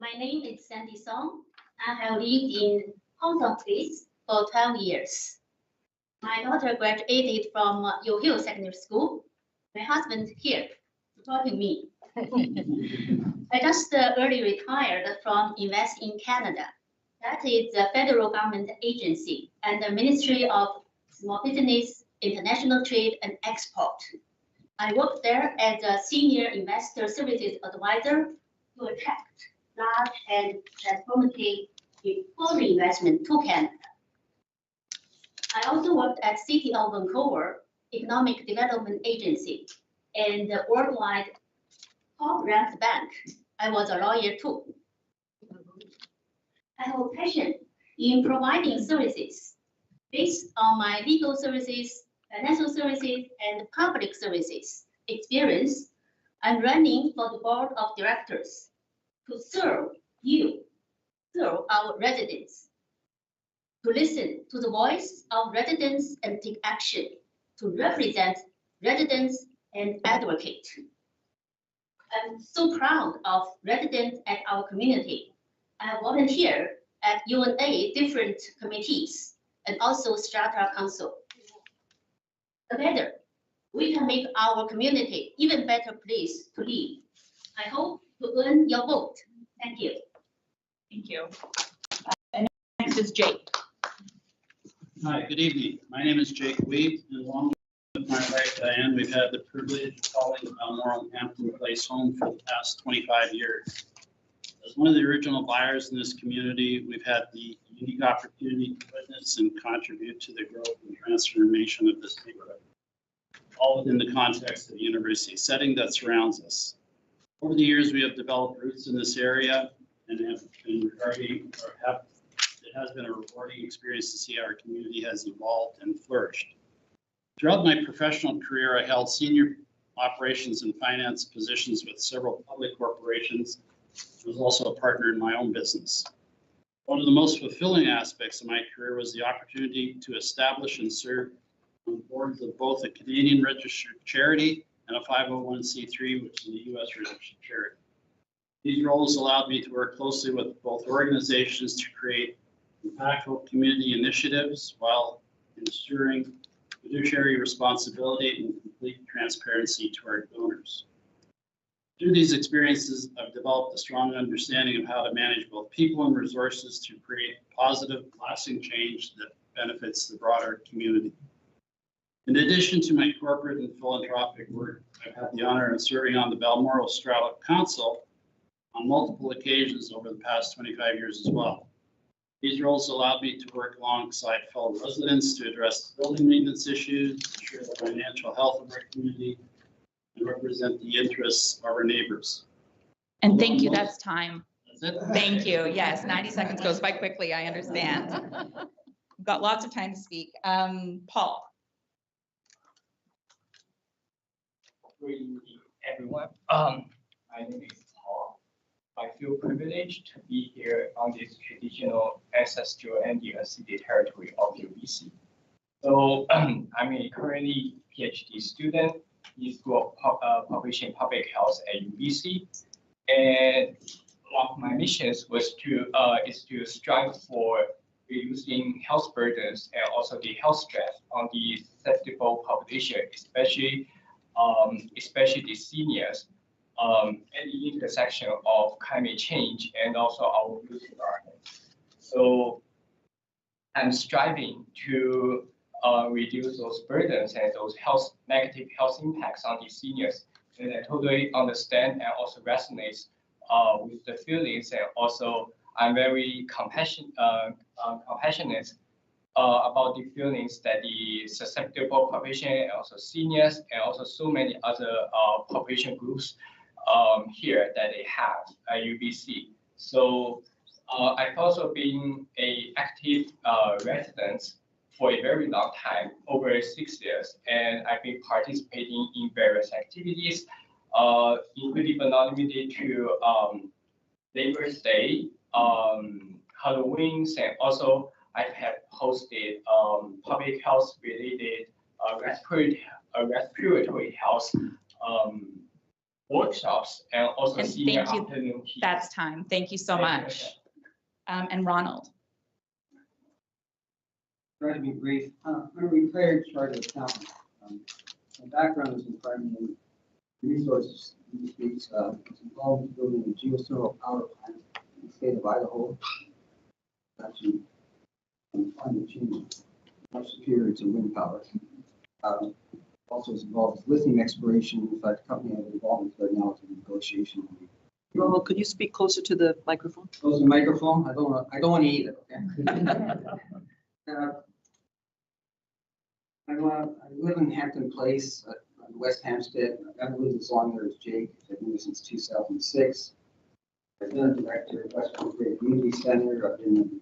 My name is Sandy Song. I have lived in Hong Kong Place for 12 years. My daughter graduated from Yo Hill Secondary School. My husband here supporting me. I just early retired from Invest in Canada. That is a federal government agency and the Ministry of Small Business, International Trade and Export. I worked there as a senior investor services advisor to attract large and transformative foreign investment to Canada. I also worked at City of Vancouver Economic Development Agency and the worldwide top-ranked bank. I was a lawyer too. I have a passion in providing services based on my legal services, financial services, and public services experience. I'm running for the board of directors to serve our residents, to listen to the voice of residents and take action, to represent residents and advocate. I'm so proud of residents at our community. I volunteer at UNA different committees and also Strata Council. Together, we can make our community even better place to live. I hope to earn your vote. Thank you. Thank you. And next is Jake. Hi, good evening. My name is Jake Weed, and along with my wife Diane, we've had the privilege of calling Balmoral and Hampton Place home for the past 25 years. As one of the original buyers in this community, we've had the unique opportunity to witness and contribute to the growth and transformation of this neighborhood, all within the context of the university setting that surrounds us. Over the years, we have developed roots in this area and have been it has been a rewarding experience to see how our community has evolved and flourished. Throughout my professional career, I held senior operations and finance positions with several public corporations. I was also a partner in my own business. One of the most fulfilling aspects of my career was the opportunity to establish and serve on boards of both a Canadian registered charity and a 501c3, which is a U.S. registered charity. These roles allowed me to work closely with both organizations to create impactful community initiatives while ensuring fiduciary responsibility and complete transparency to our donors. Through these experiences, I've developed a strong understanding of how to manage both people and resources to create positive, lasting change that benefits the broader community. In addition to my corporate and philanthropic work, I've had the honor of serving on the Balmoral Straddle Council on multiple occasions over the past 25 years as well. These roles allowed me to work alongside fellow residents to address building maintenance issues, ensure the financial health of our community, and represent the interests of our neighbors. And thank you, that's time. That's it. Thank you. Yes, 90 seconds goes by quickly, I understand. We've got lots of time to speak. Paul. Good evening, everyone. My name is Paul. I feel privileged to be here on this traditional ancestral and unceded territory of UBC. So I'm a currently PhD student in School of Population Public Health at UBC, and one of my missions was is to strive for reducing health burdens and also the health stress on the susceptible population, especially the seniors, at the intersection of climate change and also our youth environment. So I'm striving to reduce those burdens and those negative health impacts on the seniors. And I totally understand and also resonates with the feelings, and also I'm very compassionate about the feelings that the susceptible population and also seniors and also so many other population groups here that they have at UBC. So I've also been an active resident for a very long time, over 6 years, and I've been participating in various activities, including but not limited to Labor Day, Halloween, and also I have hosted public health related respiratory health workshops and also And senior thank you. afternoon tea. That's time. Thank you so Thank you. much. And Ronald. Try to be brief. I'm a retired chartered accountant. My background is in primary resources industries. It's involved in building a geothermal power plant in the state of Idaho. Actually, climate change much superior to wind power. Also is involved with lithium exploration. In fact, the company I'm involved with right now is in negotiation. Ronald, could you speak closer to the microphone? Close the microphone. I don't want to eat it. Okay. I live in Hampton Place, West Hampstead. I've lived as long there as Jake. I've been here since 2006. I've been a director of Western Bay Community Center. I've been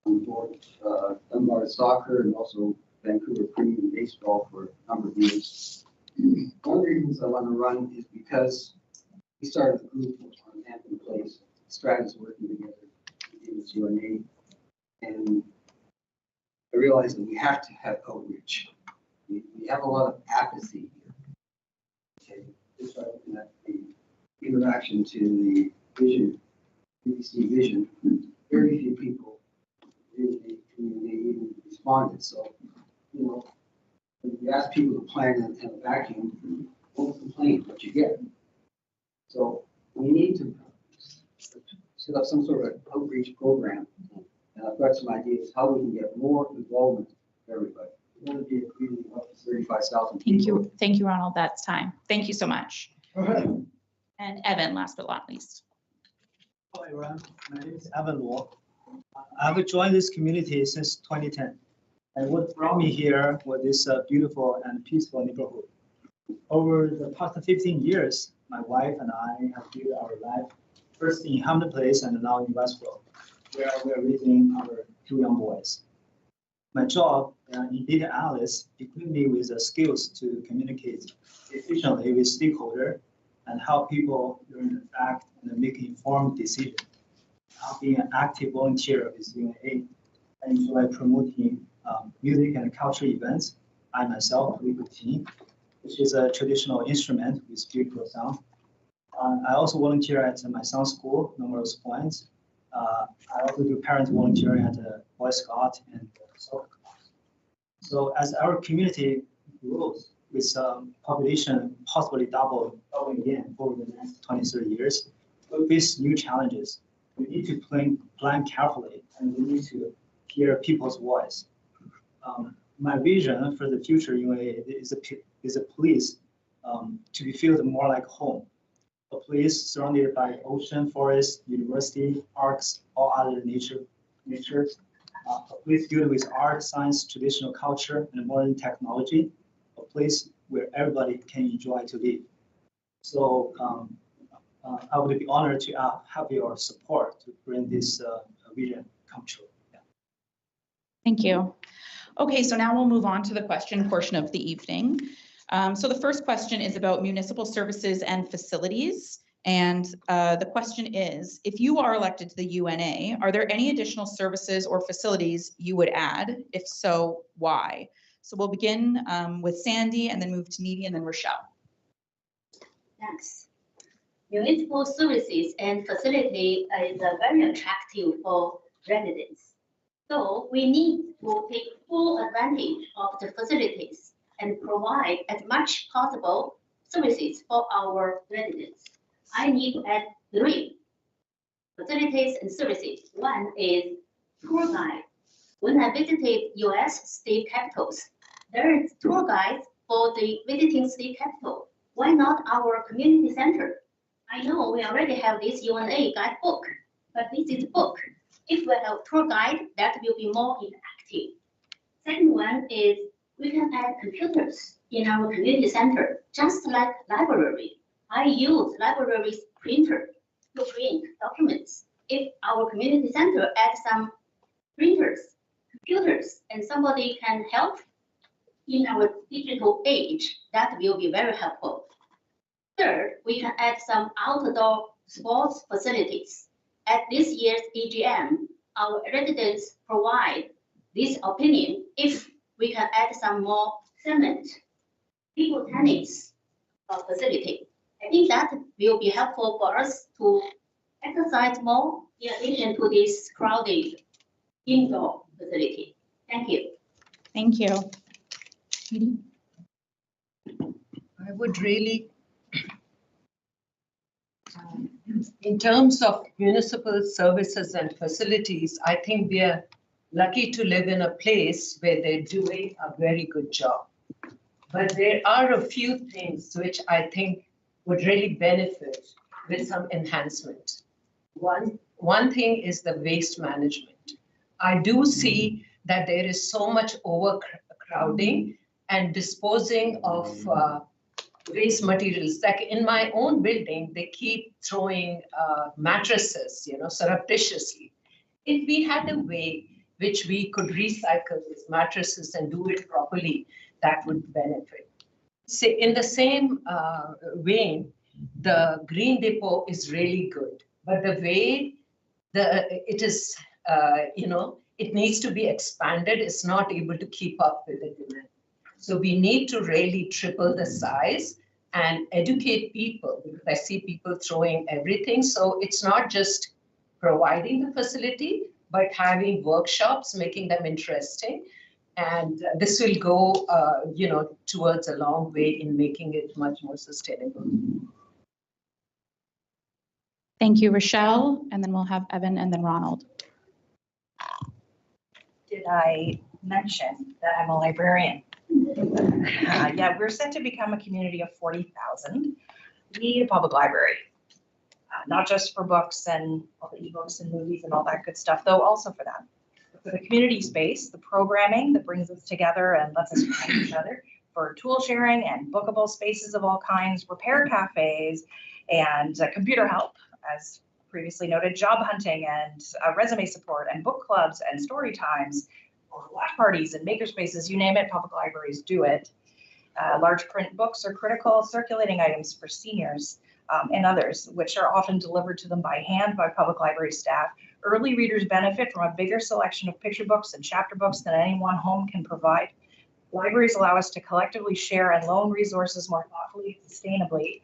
on the board of Dunbar Soccer and also Vancouver Premium Baseball for a number of years. One of the reasons I want to run is because we started a group on Hampton Place, strategists working together in the UNA, and I realized that we have to have outreach. We have a lot of apathy here. Okay, just by looking at the interaction to the vision, BBC vision, very few people really even responded. So, you know, when you ask people to plan in a vacuum, don't complain what you get. So we need to set up some sort of outreach program. And I've got some ideas how we can get more involvement of everybody. We want to be a community of up to 35,000 people. Thank you, Ronald. That's time. Thank you so much. And Evan, last but not least. Hi, everyone. My name is Evan Luo. I've joined this community since 2010. And what brought me here was this beautiful and peaceful neighborhood. Over the past 15 years, my wife and I have built our life first in Hampton Place and now in Westfield, where we are raising our 2 young boys. My job in data analyst equipped me with the skills to communicate efficiently with stakeholders and help people learn to act and make informed decisions. Being an active volunteer with UNA, I enjoy promoting music and cultural events. I myself play the team, which is a traditional instrument with beautiful sound. I also volunteer at my son's school, Numerous Points. I also do parent volunteering at a Boy Scout and soccer club. So as our community grows with population possibly doubling again over the next 20, 30 years, we face new challenges. We need to plan carefully and we need to hear people's voice. My vision for the future is a place to be feel more like home. A place surrounded by ocean, forest, university, parks, all other nature. A place filled with art, science, traditional culture, and modern technology. A place where everybody can enjoy to live. So I would be honored to have your support to bring this vision come true. Yeah. Thank you. Okay, so now we'll move on to the question portion of the evening. So the first question is about municipal services and facilities. And the question is, if you are elected to the UNA, are there any additional services or facilities you would add? If so, why? So we'll begin with Sandy and then move to Needy and then Rochelle. Thanks. Municipal services and facility is very attractive for residents. So we need to take full advantage of the facilities and provide as much possible services for our residents. I need to add 3 facilities and services. One is tour guide. When I visited US state capitals, there is tour guides for the visiting state capital. Why not our community center? I know we already have this UNA guidebook, but this is book. If we have tour guide, that will be more interactive. Second one is we can add computers in our community center, just like library. I use library's printer to print documents. If our community center adds some printers, computers, and somebody can help in our digital age, that will be very helpful. Third, we can add some outdoor sports facilities. At this year's EGM, our residents provide this opinion if we can add some more cement, table tennis facility, I think that will be helpful for us to exercise more in addition to this crowded indoor facility. Thank you. Thank you. Judy? I would really, in terms of municipal services and facilities, I think we are lucky to live in a place where they're doing a very good job. But there are a few things which I think would really benefit with some enhancement. One thing is the waste management. I do see that there is so much overcrowding and disposing of waste materials. Like in my own building, they keep throwing mattresses, surreptitiously. If we had a way which we could recycle these mattresses and do it properly, that would benefit. Say, in the same vein, the Green Depot is really good, but the way it is, it needs to be expanded. It's not able to keep up with the demand. So we need to really triple the size and educate people, because I see people throwing everything. So it's not just providing the facility, but having workshops, making them interesting. And this will go, towards a long way in making it much more sustainable. Thank you, Rochelle. And then we'll have Evan and then Ronald. Did I mention that I'm a librarian? Yeah, we're set to become a community of 40,000. We need a public library, not just for books and all the ebooks and movies and all that good stuff, though also for that. For the community space, the programming that brings us together and lets us find each other, for tool sharing and bookable spaces of all kinds, repair cafes, and computer help, as previously noted, job hunting and resume support and book clubs and story times, or watch parties and maker spaces, you name it, public libraries do it. Large print books are critical circulating items for seniors and others, which are often delivered to them by hand by public library staff. Early readers benefit from a bigger selection of picture books and chapter books than any one home can provide. Libraries allow us to collectively share and loan resources more thoughtfully and sustainably.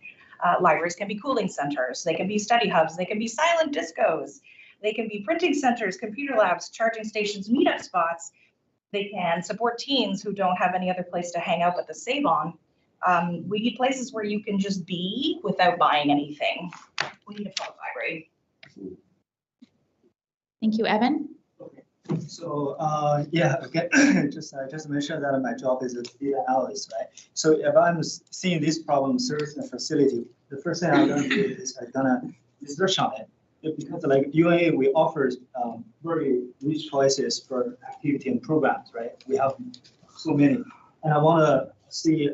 Libraries can be cooling centers, they can be study hubs, they can be silent discos, they can be printing centers, computer labs, charging stations, meetup spots. They can support teens who don't have any other place to hang out but the Save On. We need places where you can just be without buying anything. We need a public library. Thank you, Evan. So, again, just mention that my job is a data analyst, right? So if I'm seeing this problem, service and facility, the first thing I'm gonna do is I'm gonna research on it. Because like UNA, we offer very rich choices for activity and programs, right? We have so many, and I want to see,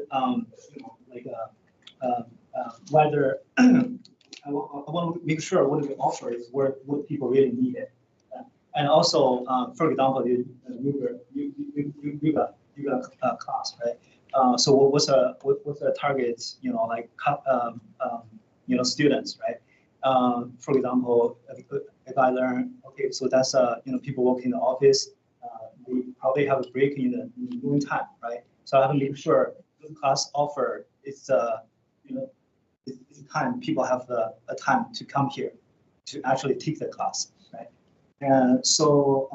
whether I want to make sure what we offer is what people really need it. And also, for example, you got a class, right? So what's the target? Students, right? For example, if I learn, okay, so that's people work in the office, we probably have a break in the noon time, right? So I have to make sure the class offer is it's time people have a time to come here to actually take the class, right? And so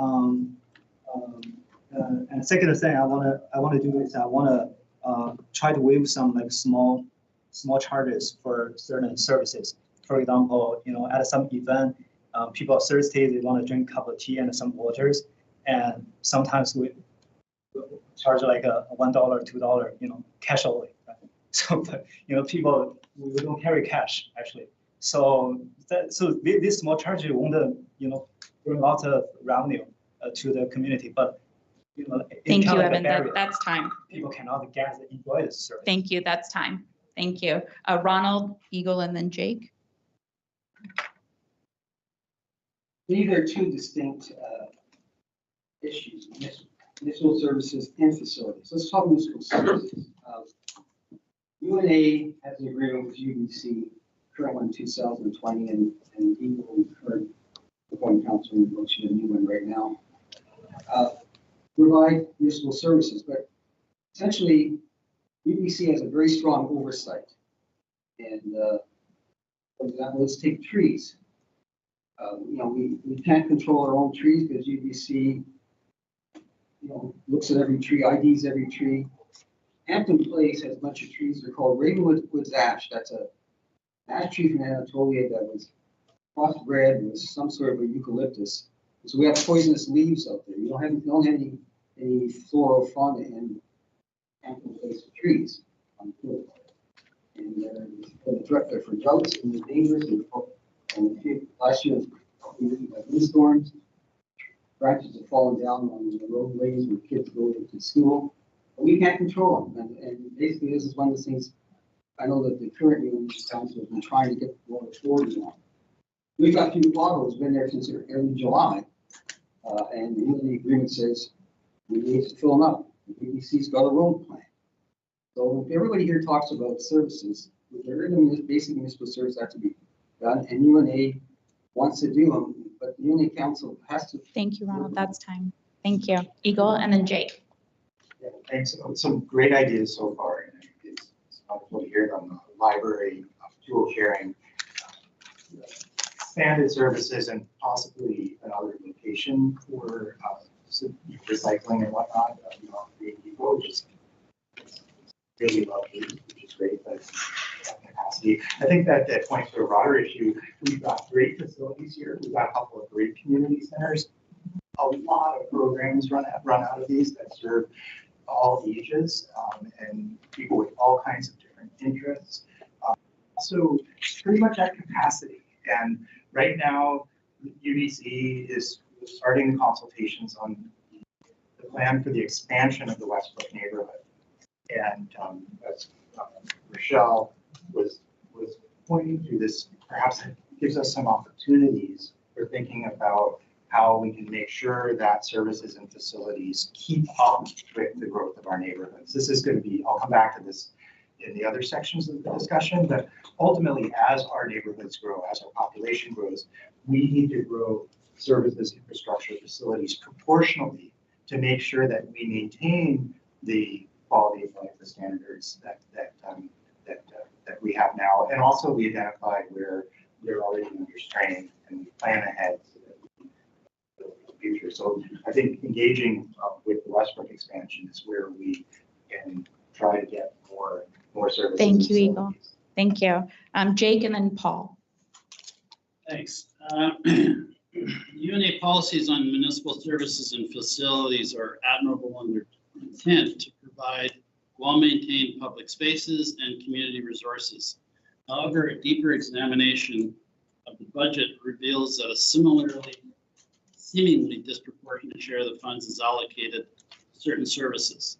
and second thing I want to do is I want to try to waive some like small charges for certain services. For example, at some event, people are thirsty, they want to drink a cup of tea and some waters, and sometimes we charge like a $1, $2, cash only. Right? So, people we don't carry cash actually. So this small charge won't bring lots of revenue to the community, but Thank you, Evan. That's time. People cannot get enjoy the service. Thank you. That's time. Thank you. Ronald, Eagle, and then Jake. These are two distinct issues, municipal services and facilities. Let's talk municipal services. UNA has an agreement with UBC, current one in 2020, and Eagle, we've heard the point council negotiate a new one right now. Provide municipal services, but essentially UBC has a very strong oversight. And, for example, let's take trees. We can't control our own trees because UBC, looks at every tree, IDs every tree. Hampton Place has a bunch of trees. They're called Neighbourhoods ash. That's a ash tree from Anatolia that was crossbred with some sort of a eucalyptus. So we have poisonous leaves out there. You don't have any flora or fauna in Hampton Place trees. And the director for droughts and the dangerous and last year, windstorms, branches have fallen down on the roadways where kids go to school. But we can't control them. And basically, this is one of the things I know that the current Unity Council has been trying to get more authority on. We've got Hugh Waddle, who's been there since early July. And the Unity agreement says we need to fill them up. The BBC's got a road plan. So if everybody here talks about services, there is a basic municipal service that have to be done, and UNA wants to do them, but the UNA Council has to. Thank you, Ronald. That's time. Thank you. Eagle and then Jake. Yeah, thanks. Some great ideas so far. And it's wonderful to hear on the library, tool sharing, expanded services, and possibly another location for recycling and whatnot. People just really lovely, which is great. But capacity. I think that points to a broader issue. We've got great facilities here. We've got a couple of great community centers. A lot of programs run out of these that serve all ages and people with all kinds of different interests. So pretty much at capacity. And right now, UBC is starting the consultations on the plan for the expansion of the Westbrook neighborhood. And as Rochelle was pointing to, this perhaps gives us some opportunities for thinking about how we can make sure that services and facilities keep up with the growth of our neighborhoods. This is going to be, I'll come back to this in the other sections of the discussion, but ultimately, as our neighborhoods grow, as our population grows, we need to grow services, infrastructure, facilities proportionally to make sure that we maintain the quality of life, the standards that we have now, and also we identify where they're already under strain and we plan ahead so that we build for the future. So I think engaging with the Westbrook expansion is where we can try to get more services. Thank you, Eagle. Thank you. Jake and then Paul. Thanks. UNA policies on municipal services and facilities are admirable in their intent to provide well-maintained public spaces and community resources. However, a deeper examination of the budget reveals that a seemingly disproportionate share of the funds is allocated to certain services.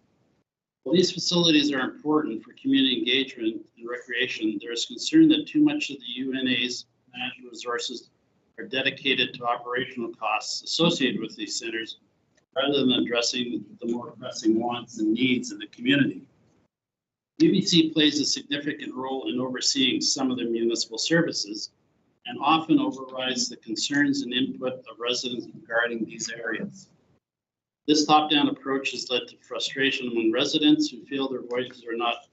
While these facilities are important for community engagement and recreation, there is concern that too much of the UNA's financial resources are dedicated to operational costs associated with these centers rather than addressing the more pressing wants and needs of the community. UBC plays a significant role in overseeing some of the municipal services and often overrides the concerns and input of residents regarding these areas. This top-down approach has led to frustration among residents who feel their voices are not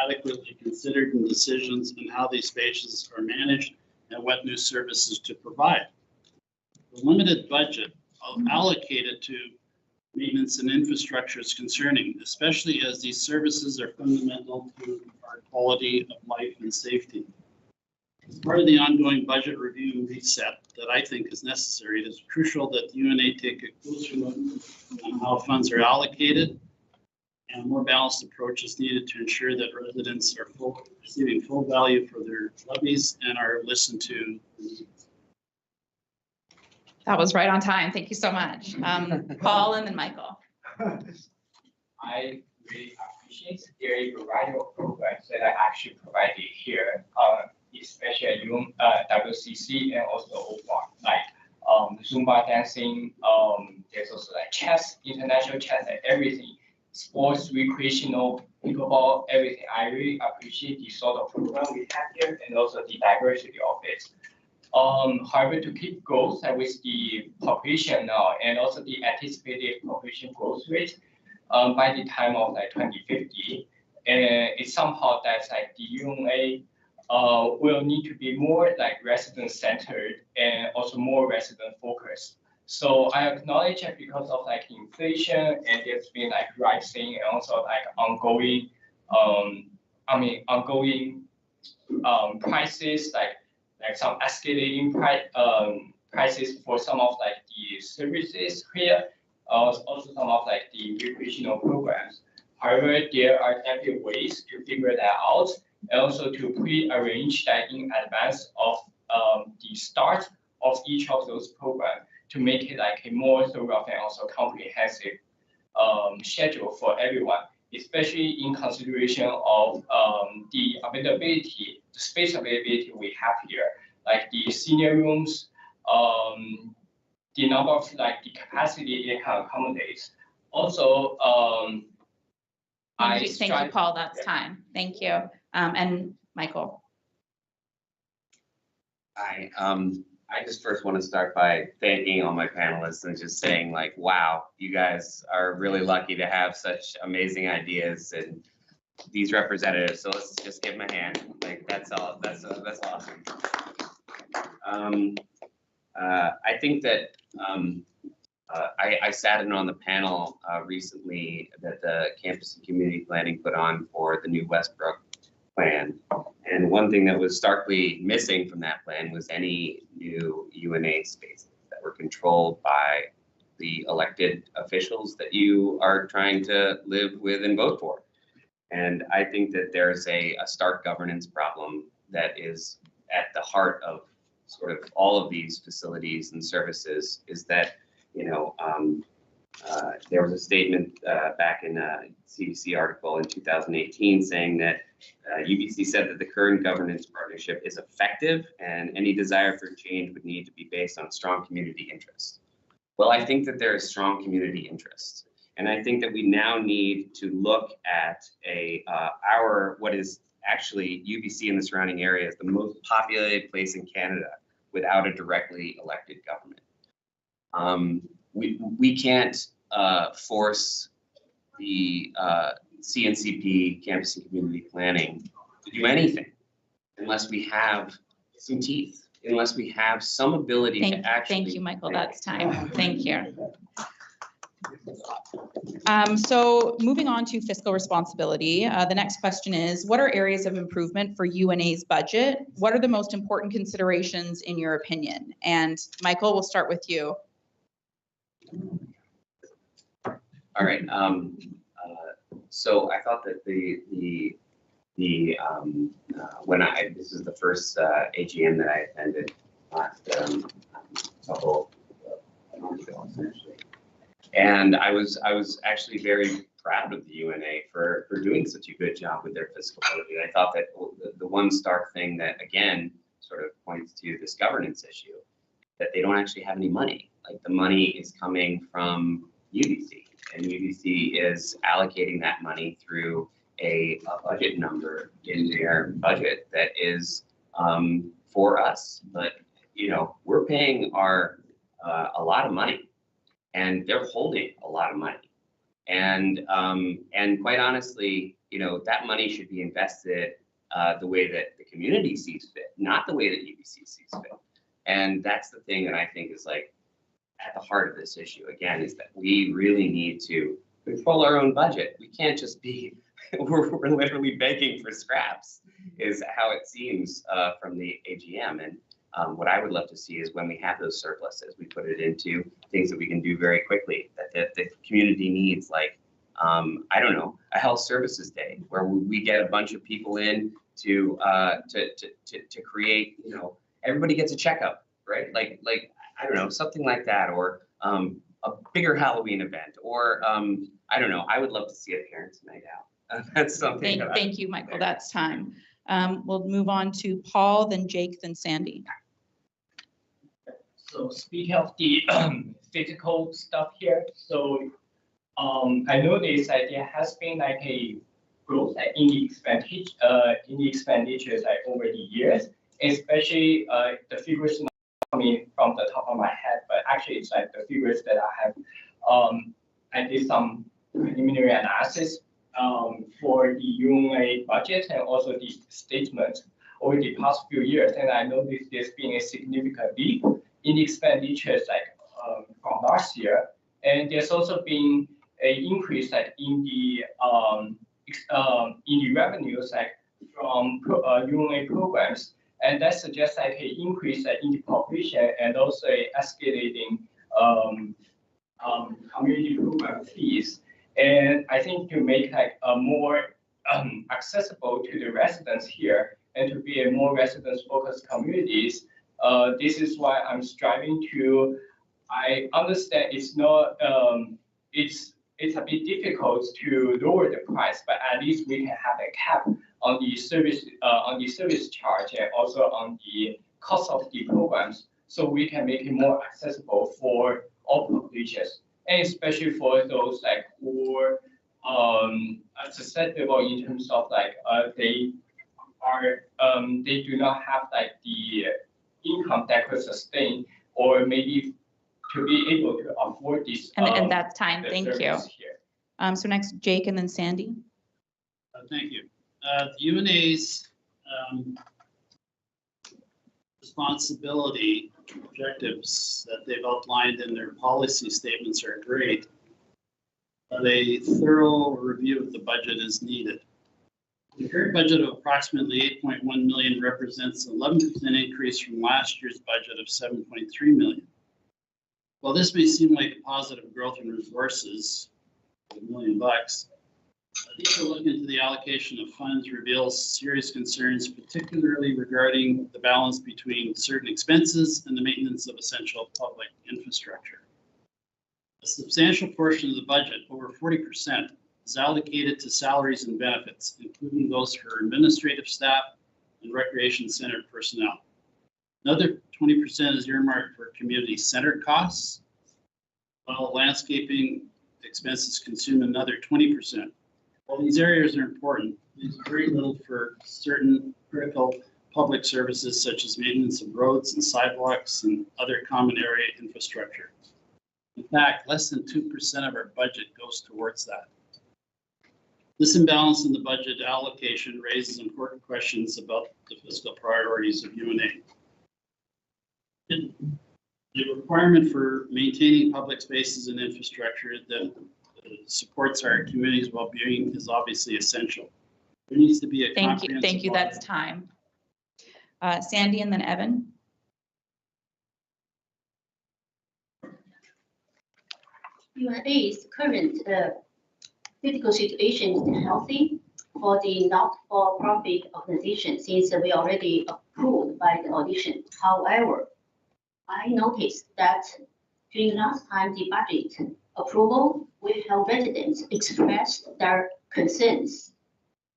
adequately considered in decisions on how these spaces are managed and what new services to provide. The limited budget allocated to maintenance and infrastructure is concerning, especially as these services are fundamental to our quality of life and safety. As part of the ongoing budget review and reset that I think is necessary, it is crucial that the UNA take a closer look on how funds are allocated, and a more balanced approach is needed to ensure that residents are receiving full value for their levies and are listened to. That was right on time. Thank you so much. Paul and then Michael. I really appreciate the very variety of programs that are actually provided here, especially at WCC and also OFAR, like Zumba dancing, there's also like chess, international chess, and everything, sports, recreational, pickleball, everything. I really appreciate the sort of program we have here and also the diversity of it. However, to keep growth with the population now and also the anticipated population growth rate by the time of like 2050, it's somehow that's like the UNA will need to be more like resident centered and also more resident focused. So I acknowledge that because of like inflation and there's been like rising and also like ongoing, prices, like some escalating prices for some of like the services here, also some of like the recreational programs. However, there are definitely ways to figure that out and also to pre-arrange that in advance of the start of each of those programs to make it like a more thorough and also comprehensive schedule for everyone, especially in consideration of the availability, the space availability we have here, like the senior rooms, the number of like the capacity it can accommodate. Also, Thank you, Paul. That's time. Thank you. And Michael. I just first want to start by thanking all my panelists and just saying like, wow, you guys are really lucky to have such amazing ideas and these representatives. So let's just give them a hand. Like that's all. That's awesome. I think that I sat in on the panel recently that the Campus and Community Planning put on for the new Westbrook plan. And one thing that was starkly missing from that plan was any new UNA spaces that were controlled by the elected officials that you are trying to live with and vote for. And I think that there's a stark governance problem that is at the heart of sort of all of these facilities and services is that, you know, there was a statement back in a CDC article in 2018 saying that UBC said that the current governance partnership is effective and any desire for change would need to be based on strong community interest. Well, I think that there is strong community interest. And I think that we now need to look at what is actually UBC and the surrounding area is the most populated place in Canada without a directly elected government. We can't force the CNCP, Campus and Community Planning, to do anything unless we have some teeth, unless we have some ability to actually. Thank you, Michael. That's time. Thank you. So moving on to fiscal responsibility, the next question is, what are areas of improvement for UNA's budget? What are the most important considerations in your opinion? And Michael, we'll start with you. All right. So I thought that this is the first AGM that I attended last couple of months ago, essentially. And I was actually very proud of the UNA for doing such a good job with their fiscal budget. I thought that the one stark thing that again sort of points to this governance issue, that they don't actually have any money. Like the money is coming from UBC, and UBC is allocating that money through a budget number in their budget that is for us. But you know, we're paying a lot of money, and they're holding a lot of money. And quite honestly, you know, that money should be invested the way that the community sees fit, not the way that UBC sees fit. And that's the thing that I think is like at the heart of this issue again, is that we really need to control our own budget. We can't just be, we're literally begging for scraps is how it seems from the AGM. And what I would love to see is when we have those surpluses, we put it into things that we can do very quickly, that the community needs, like, I don't know, a health services day where we get a bunch of people in to create, you know, everybody gets a checkup, right? Like I don't know, something like that, or a bigger Halloween event, or I don't know. I would love to see a parents' night out. That's something. Thank you, Michael. That's time. We'll move on to Paul, then Jake, then Sandy. So speaking of the physical stuff here, so I noticed that there has been like a growth in the expenditures like over the years, especially the figures not coming from the top of my head, but actually it's like the figures that I have. I did some preliminary analysis for the UNA budget and also the statement over the past few years, and I noticed there's been a significant leap in the expenditures from last year, and there's also been an increase in the revenues from UNA programs, and that suggests an increase in the population and also a escalating community program fees. And I think to make a more accessible to the residents here and to be a more residents-focused communities, this is why I'm striving to. I understand it's not it's a bit difficult to lower the price, but at least we can have a cap on the service charge and also on the cost of the programs, so we can make it more accessible for all populations, and especially for those who are susceptible in terms of they do not have the income that could sustain or maybe to be able to afford this. And that's time. Thank you. Here. So next, Jake, and then Sandy. Thank you. The UNA's responsibility objectives that they've outlined in their policy statements are great, but a thorough review of the budget is needed. The current budget of approximately 8.1 million represents an 11% increase from last year's budget of 7.3 million. While this may seem like a positive growth in resources, $1 million, a deeper look into the allocation of funds reveals serious concerns, particularly regarding the balance between certain expenses and the maintenance of essential public infrastructure. A substantial portion of the budget, over 40%, is allocated to salaries and benefits, including those for administrative staff and recreation center personnel. Another 20% is earmarked for community-centered costs, while landscaping expenses consume another 20%. While these areas are important, there's very little for certain critical public services such as maintenance of roads and sidewalks and other common area infrastructure. In fact, less than 2% of our budget goes towards that. This imbalance in the budget allocation raises important questions about the fiscal priorities of UNA. The requirement for maintaining public spaces and infrastructure that supports our community's well-being is obviously essential. There needs to be a comprehensive. Thank you. That's time. Sandy, and then Evan. UNA's current political situation is healthy for the not-for-profit organization since we already approved by the audition. However, I noticed that during last time the budget approval, we have residents expressed their concerns.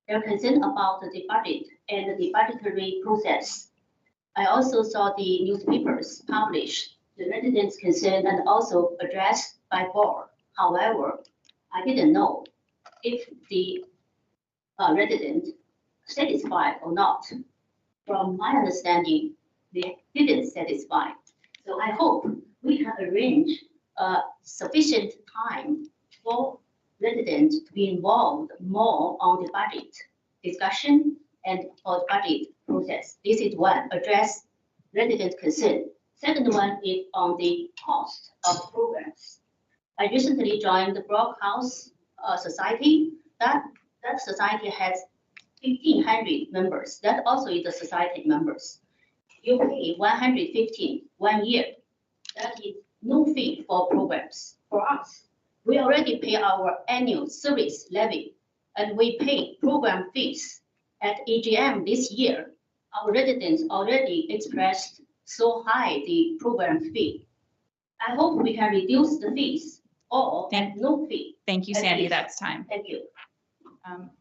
Their concern about the budget and the budgetary process. I also saw the newspapers publish the residents' concern and also addressed by board. However, I didn't know if the resident satisfied or not. From my understanding, they didn't satisfy. So I hope we can arrange sufficient time for residents to be involved more on the budget discussion and for the budget process. This is one, address resident concern. Second one is on the cost of programs. I recently joined the Brockhouse Society. That society has 1,500 members. That also is the society members. You pay 115 1 year. That is no fee for programs. For us, we already pay our annual service levy and we pay program fees. At AGM this year, our residents already expressed so high the program fee. I hope we can reduce the fees or at no fee. Thank you, Sandy. That's time. Thank you.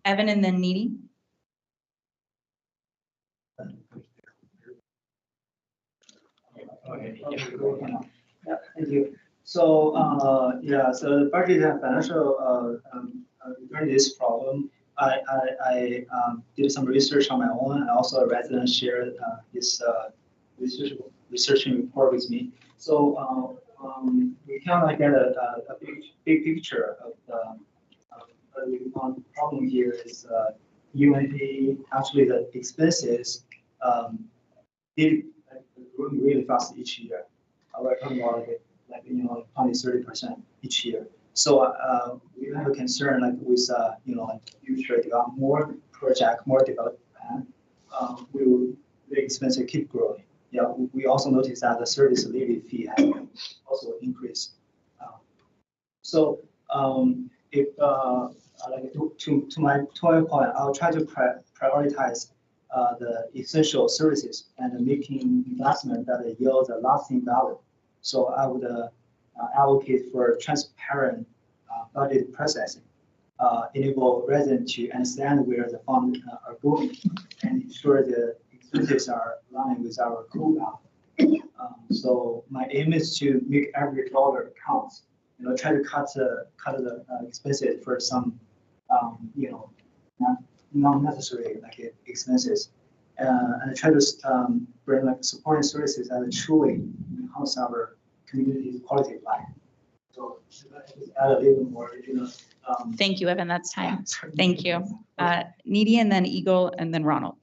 Evan, and then Needy. Yeah, thank you. So, so the budget and financial regarding this problem, I did some research on my own, and also a resident shared this research report with me. So we kind of get a big picture of the problem here is UNA, actually the expenses it growing really fast each year. We're talking about like 20-30% each year. So we have a concern like with like future more project, more development plan, the expenses keep growing. Yeah, we also noticed that the service levy fee has also increased. So if like to my point, I'll try to prioritize the essential services and making investment that yields a lasting value. So I would allocate for transparent budget processing, enable residents to understand where the funds are going, and ensure the expenses are aligned with our core value. So my aim is to make every dollar count. Try to cut the expenses for some not necessary like expenses, and try to bring like supporting services that truly enhance our community's quality of life. So just add a little more, Thank you, Evan. That's time. Thank you. Needy, and then Eagle, and then Ronald.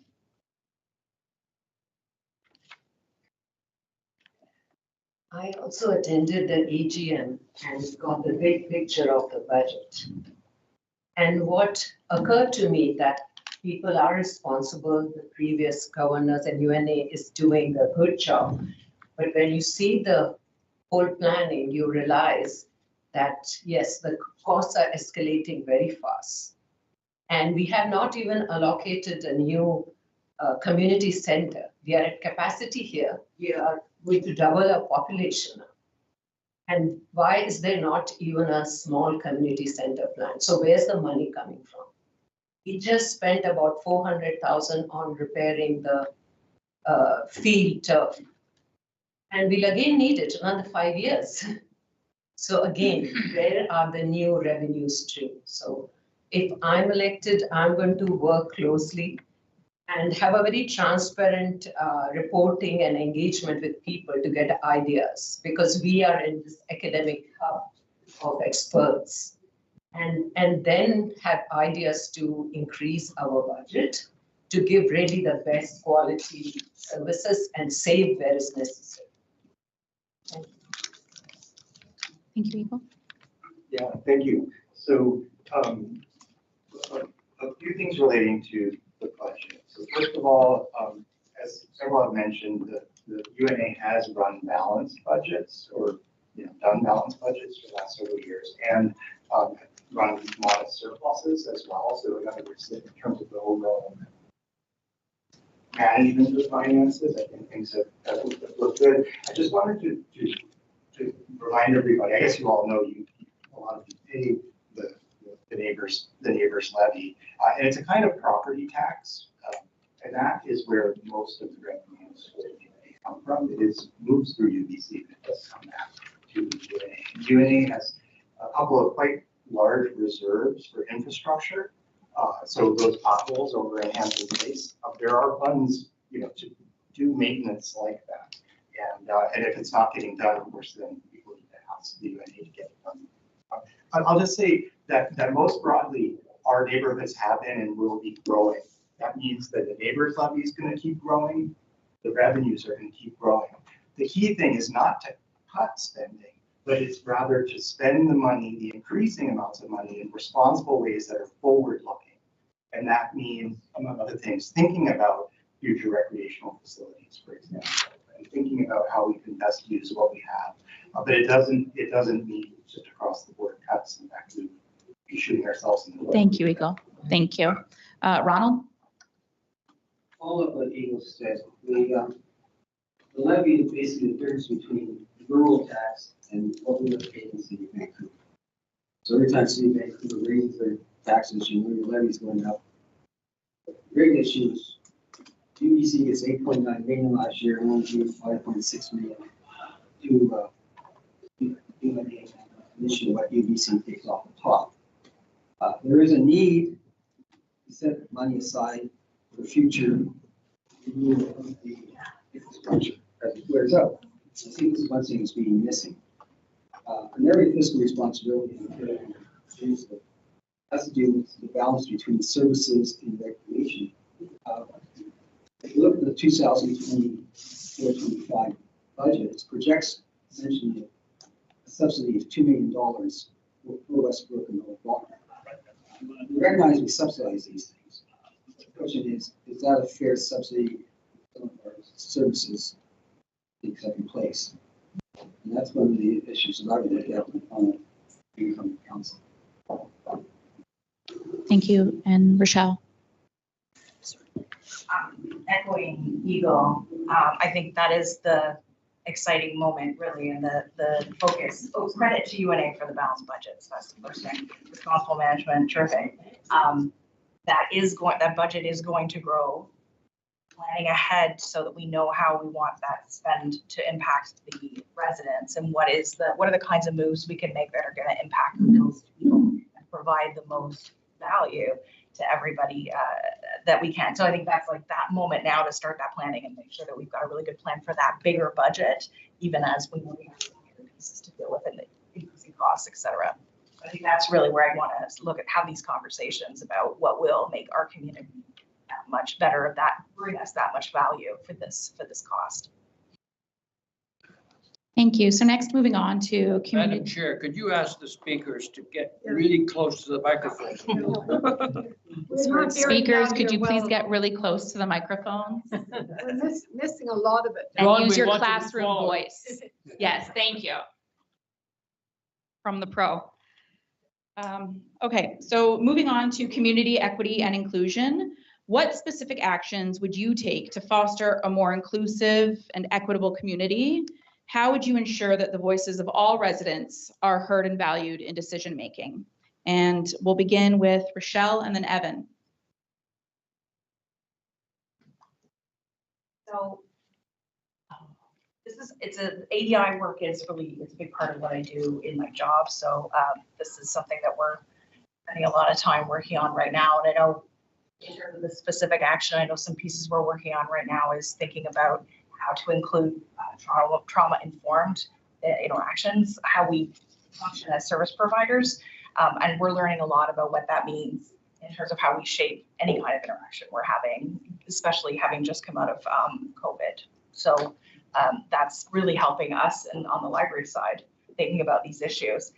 I also attended the AGM and got the big picture of the budget. And what occurred to me that people are responsible, the previous governors and UNA is doing a good job. But when you see the whole planning, you realize that, yes, the costs are escalating very fast. And we have not even allocated a new community center. We are at capacity here. We are going to double our population. And why is there not even a small community center plan? So where's the money coming from? We just spent about 400,000 on repairing the field turf. And we'll again need it another 5 years. So again, where are the new revenue streams? So if I'm elected, I'm going to work closely and have a very transparent reporting and engagement with people to get ideas, because we are in this academic hub of experts, and then have ideas to increase our budget, to give really the best quality services and save where is necessary. Thank you, Eagle. Yeah, thank you. So a few things relating to the budget. So first of all, as several have mentioned, the UNA has run balanced budgets, or done balanced budgets for the last several years, and run modest surpluses as well. So in other words, in terms of the overall management of finances, I think things have looked good. I just wanted to remind everybody, I guess you all know, a lot of you pay the neighbors levy, and it's a kind of property tax, and that is where most of the revenues come from. It moves through UBC, but it does come back to UNA. UNA has a couple of quite large reserves for infrastructure. So those potholes over in Hampton Place, there are funds, to do maintenance like that. And if it's not getting done, of course, then people need to ask the UNA to get it done. I'll just say that most broadly, our neighborhoods have been and will be growing. That means that the neighbors levy is going to keep growing. The revenues are going to keep growing. The key thing is not to cut spending, but it's rather to spend the money, the increasing amounts of money, in responsible ways that are forward-looking. And that means, among other things, thinking about future recreational facilities, for example, and thinking about how we can best use what we have. But it doesn't mean just across the board cuts. In fact, we'd be shooting ourselves in the foot. Thank you, Eagle. Thank you. Ronald? All of what Eagle said, the levy is basically the difference between rural tax and what we would pay in City of Vancouver. So every time City of Vancouver raises their taxes, your levy is going up. The big issue is UBC gets 8.9 million last year, and only gave 5.6 million to initially what UBC takes off the top. There is a need to set money aside for future renewal of the infrastructure as it clears out. I think this is one thing that's being missing. And every fiscal responsibility has to do with the balance between services and recreation. If you look at the 2024-25 budget, it projects essentially a subsidy of $2 million for Westbrook and Old Baltimore. We recognize we subsidize these things. The question is that a fair subsidy for some of our services in second place? And that's one of the issues that I would look at on the income council. Thank you. And Rochelle? Echoing Eagle, I think that is the exciting moment really, and the focus. Oh, credit to UNA for the balanced budgets. That's the first thing. Responsible management, terrific. That budget is going to grow. Planning ahead so that we know how we want that spend to impact the residents and what are the kinds of moves we can make that are going to impact the most people and provide the most value to everybody that we can. So I think that's like that moment now to start that planning and make sure that we've got a really good plan for that bigger budget, even as we have other pieces to deal with and the increasing costs, et cetera. I think that's really where I want to look at how these conversations about what will make our community that much better, that bring us that much value for this cost. Thank you. So next, moving on to Madam community. Chair, could you ask the speakers to get really close to the microphone? Speakers, could you please get really close to the microphone We're missing a lot of it. and Ron, use we your want you to classroom follow. voice? Yes, thank you. From the pro. Okay, so moving on to community equity and inclusion. What specific actions would you take to foster a more inclusive and equitable community? How would you ensure that the voices of all residents are heard and valued in decision making? And we'll begin with Rochelle and then Evan. So ADI work it's a big part of what I do in my job. So this is something that we're spending a lot of time working on right now. And I know in terms of the specific action, I know some pieces we're working on right now is thinking about how to include trauma-informed interactions, how we function as service providers. And we're learning a lot about what that means in terms of how we shape any kind of interaction we're having, especially having just come out of COVID. So that's really helping us and on the library side, thinking about these issues.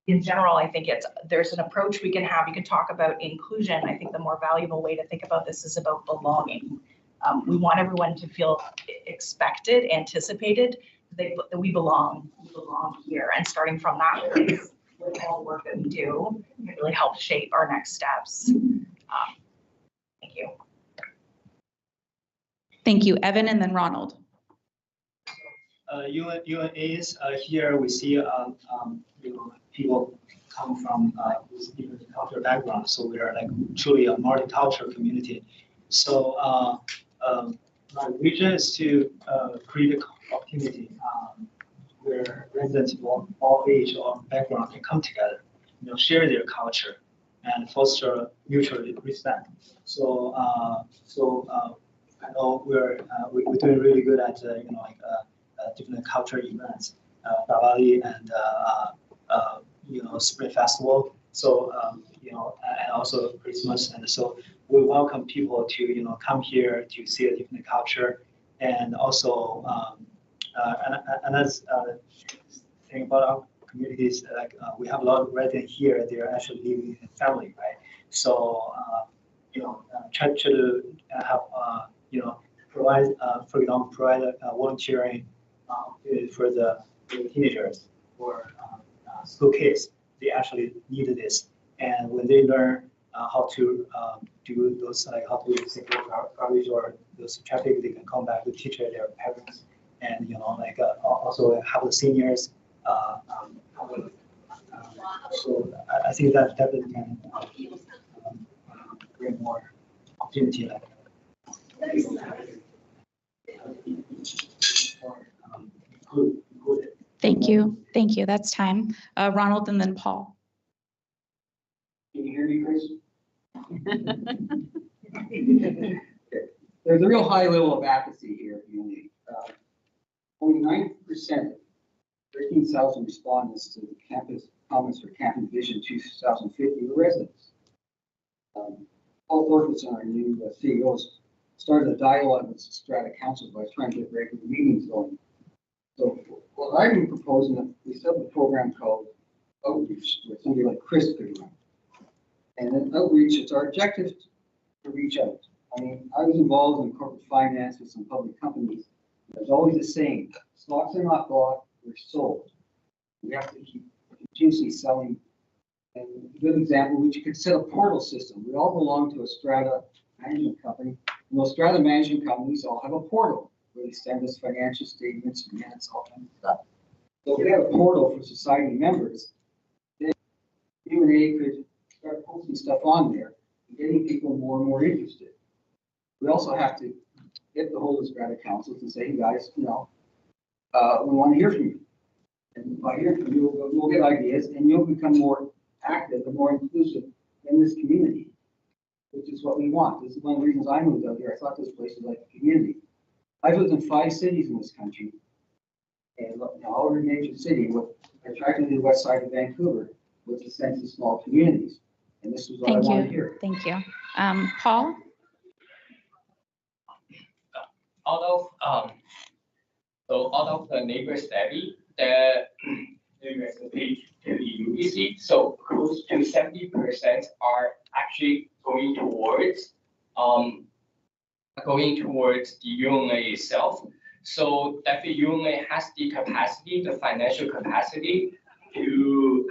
In general, I think there's an approach we can have. You can talk about inclusion. I think the more valuable way to think about this is about belonging. We want everyone to feel expected, anticipated, that we belong here. And starting from that place, with all the work that we do, can really help shape our next steps. Thank you. Thank you, Evan, and then Ronald. UNAs here we see people come from different cultural backgrounds, so we are like truly a multicultural community. So my vision is to create an opportunity where residents of all age or background can come together, share their culture and foster mutual respect. So I know we're doing really good at different cultural events, Diwali and Spring Festival. So and also Christmas, and so we welcome people to come here to see a different culture, and also and that's thing about our communities. Like we have a lot of residents here. They are actually living in family, right? So try to have provide, for example, provide volunteering for the teenagers or school kids. They actually need this, and when they learn how to do those, like how to recycle garbage or those traffic, they can come back to teach their parents, and also have the seniors. So I think that definitely can bring more opportunity. Like Thank you. Thank you. That's time. Ronald and then Paul. Can you hear me, Chris? There's a real high level of apathy here at UNA. Only 9%, 13,000 respondents to the campus comments for Campus Vision 2050 were residents. Paul Thorpes, our new CEO, started a dialogue with Strata Council by trying to get regular meetings going. So what I've been proposing, that we set up a program called Outreach, where somebody like Chris could run. And then Outreach, it's our objective to reach out. I mean, I was involved in corporate finance with some public companies. There's always the same, stocks are not bought, they're sold. We have to keep continuously selling. And a good example, we could set a portal system. We all belong to a Strata management company. And those Strata management companies all have a portal where they send us financial statements, minutes, all kinds of stuff. So if we have a portal for society members, then you and A could start posting stuff on there and getting people more and more interested. We also have to get the hold of Strata councils and say, hey guys, we want to hear from you. And by hearing from you, we'll get ideas and you'll become more active and more inclusive in this community, which is what we want. This is one of the reasons I moved out here. I thought this place was like a community. I've lived in 5 cities in this country, and all over a major city. What I tried to do the west side of Vancouver was a sense of small communities, and this is what I want to hear. Thank you. Paul? Out of the neighbor study, the representation to the UBC, so close to 70% are actually going towards the UNA itself. So definitely UNA has the capacity, the financial capacity to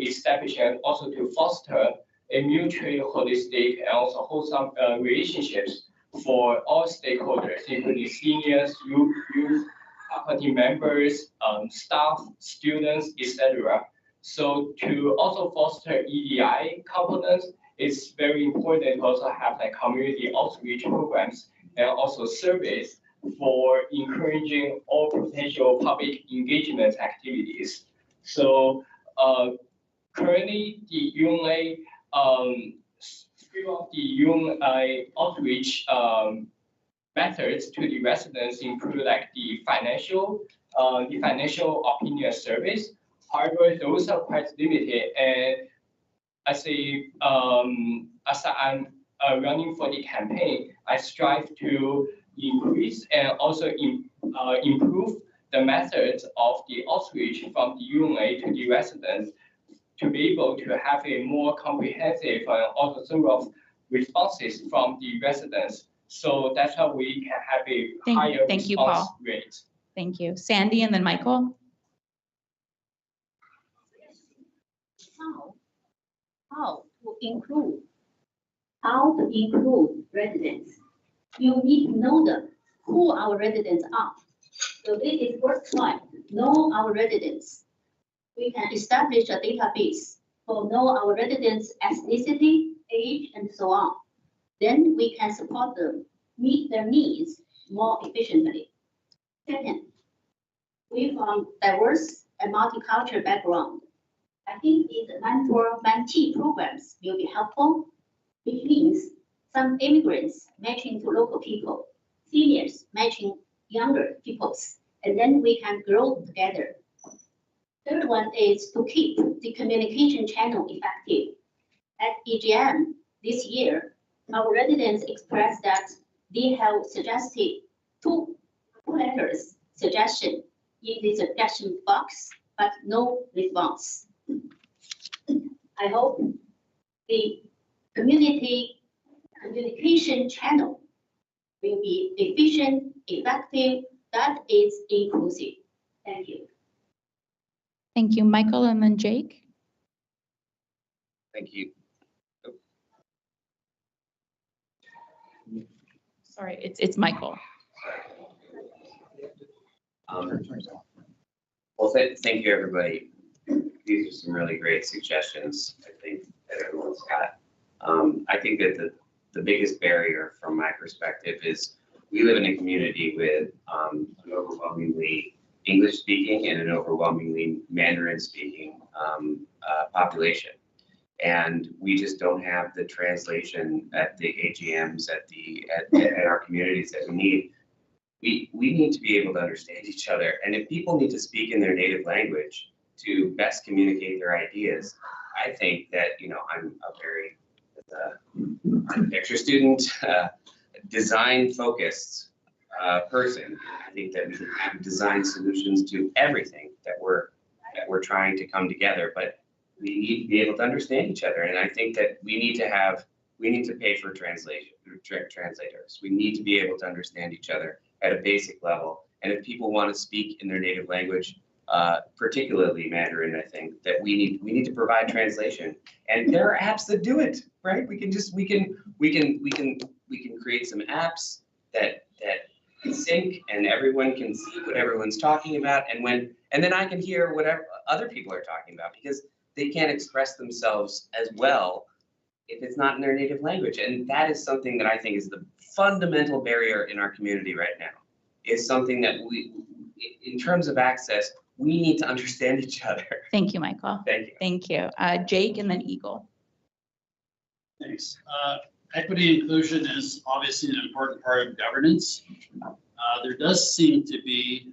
establish and also to foster a mutually holistic and also wholesome relationships for all stakeholders, including seniors, youth, faculty members, staff, students, etc. So to also foster EDI components, it's very important to also have like community outreach programs and also surveys for encouraging all potential public engagement activities. So currently the UNA, few of the UNA outreach methods to the residents include like the financial opinion surveys. However, those are quite limited, and as I'm running for the campaign, I strive to increase and also improve the methods of the outreach from the UNA to the residents to be able to have a more comprehensive and also thorough responses from the residents. So that's how we can have a higher response rate. Thank you. Sandy and then Michael. How to include residents. You need to know who our residents are. So this is first point, know our residents. We can establish a database for know our residents' ethnicity, age, and so on. Then we can support them, meet their needs more efficiently. Second, we from diverse and multicultural background. I think these mentor-mentee programs will be helpful, which means some immigrants matching to local people, seniors matching younger peoples, and then we can grow together. Third one is to keep the communication channel effective. At EGM this year, our residents expressed that they have suggested two letters suggestion in the suggestion box, but no response. I hope the community communication channel will be efficient, effective, that is inclusive. Thank you. Thank you, Michael, and then Jake. Thank you. Sorry, it's Michael. Well, thank you, everybody. These are some really great suggestions, I think, that everyone's got. I think that the biggest barrier from my perspective is we live in a community with an overwhelmingly English-speaking and an overwhelmingly Mandarin-speaking population. And we just don't have the translation at the AGMs, at our communities that we need. We need to be able to understand each other. And if people need to speak in their native language to best communicate their ideas, I think that, I'm a very architecture student, design-focused person. I think that we can have design solutions to everything that we're trying to come together, but we need to be able to understand each other. And I think that we need to pay for translators. We need to be able to understand each other at a basic level. And if people want to speak in their native language, particularly Mandarin, I think that we need to provide translation. And there are apps that do it, right? We can create some apps that sync, and everyone can see what everyone's talking about, and then I can hear whatever other people are talking about, because they can't express themselves as well if it's not in their native language. And that is something that I think is the fundamental barrier in our community right now. Is something that we, in terms of access, we need to understand each other. Thank you, Michael. Thank you. Thank you. Jake and then Eagle. Thanks. Equity and inclusion is obviously an important part of governance. There does seem to be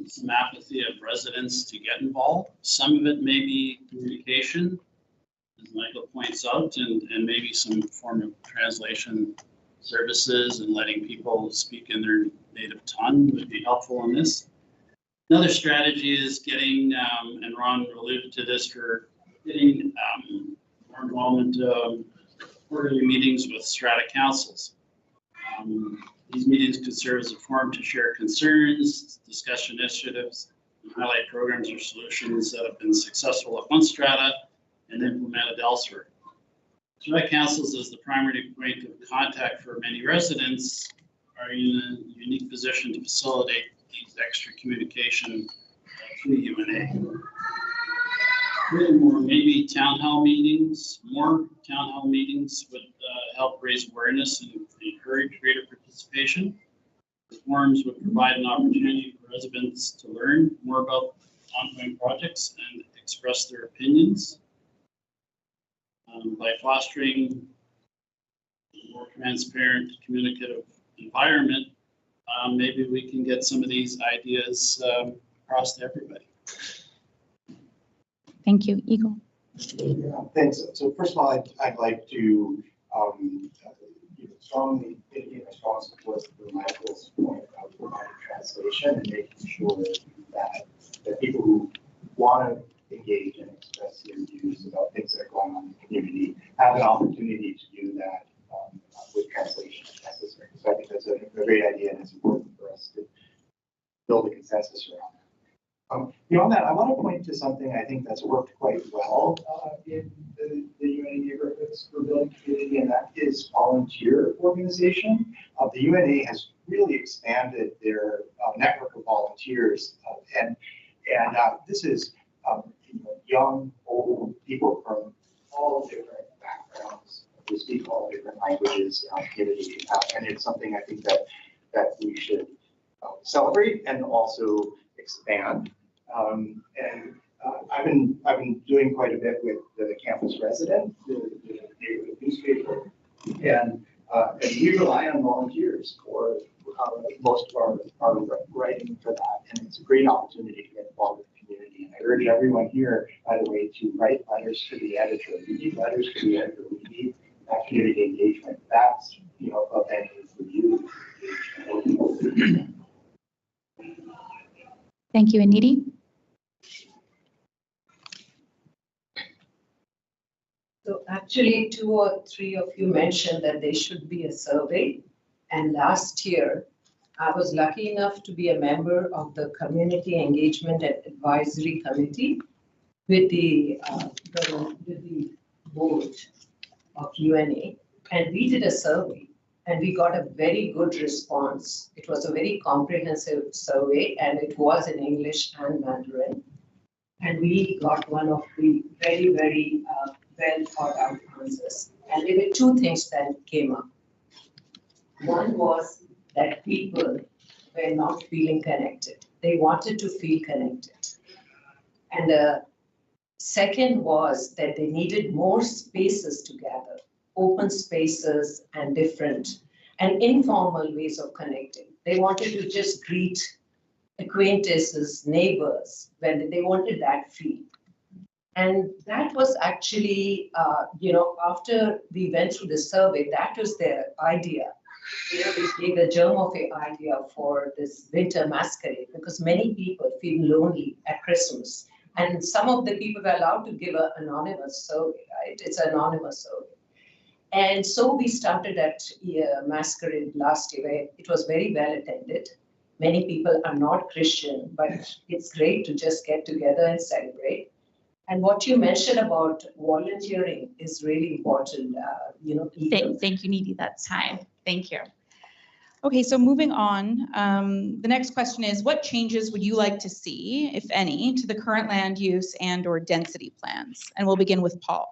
some apathy of residents to get involved. Some of it may be communication, as Michael points out, and maybe some form of translation services and letting people speak in their native tongue would be helpful in this. Another strategy is getting, and Ron alluded to this, for getting more involvement, quarterly meetings with strata councils. These meetings could serve as a forum to share concerns, discuss initiatives, and highlight programs or solutions that have been successful at one strata and implemented elsewhere. Strata councils, as the primary point of contact for many residents, are in a unique position to facilitate these extra communication through UNA. Furthermore, maybe town hall meetings, more town hall meetings would help raise awareness and encourage greater participation. The forums would provide an opportunity for residents to learn more about ongoing projects and express their opinions. By fostering a more transparent, communicative environment, maybe we can get some of these ideas across to everybody. Thank you, Eagle. Yeah, thanks. So first of all, I'd like to strongly indicate my strong support for Michael's point of providing translation and making sure that people who want to engage and express their views about things that are going on in the community have an opportunity to do that with translation if necessary. So I think that's a great idea, and it's important for us to build a consensus around that. Beyond that, I want to point to something I think that's worked quite well in the UNA Neighborhoods for Building Community, and that is volunteer organization. The UNA has really expanded their network of volunteers, and this is young, old people from all different backgrounds who speak all different languages in our community, and it's something I think that we should celebrate and also expand. I've been doing quite a bit with the Campus Resident, the neighborhood newspaper, and we rely on volunteers for most of our writing for that, and it's a great opportunity to get involved with the community. And I urge everyone here, by the way, to write letters to the editor. We need letters to the editor. We need that community engagement. That's a venue for you. Thank you, Aniti. So actually, 2 or 3 of you mentioned that there should be a survey. And last year, I was lucky enough to be a member of the Community Engagement and Advisory Committee with the board of UNA. And we did a survey, and we got a very good response. It was a very comprehensive survey, and it was in English and Mandarin. And we got one of the very, very well thought out answers. And there were 2 things that came up. One was that people were not feeling connected. They wanted to feel connected. And the second was that they needed more spaces to gather, open spaces and different and informal ways of connecting. They wanted to just greet acquaintances, neighbors, when they wanted that feel. And that was actually, after we went through the survey, that was their idea. Which gave a germ of an idea for this winter masquerade, because many people feel lonely at Christmas. And some of the people were allowed to give an anonymous survey, right? It's an anonymous survey. And so we started that masquerade last year, where it was very well attended. Many people are not Christian, but it's great to just get together and celebrate. And what you mentioned about volunteering is really important, Thank you, Nidhi. That's time. Thank you. Okay, so moving on, the next question is, what changes would you like to see, if any, to the current land use and/or density plans? And we'll begin with Paul.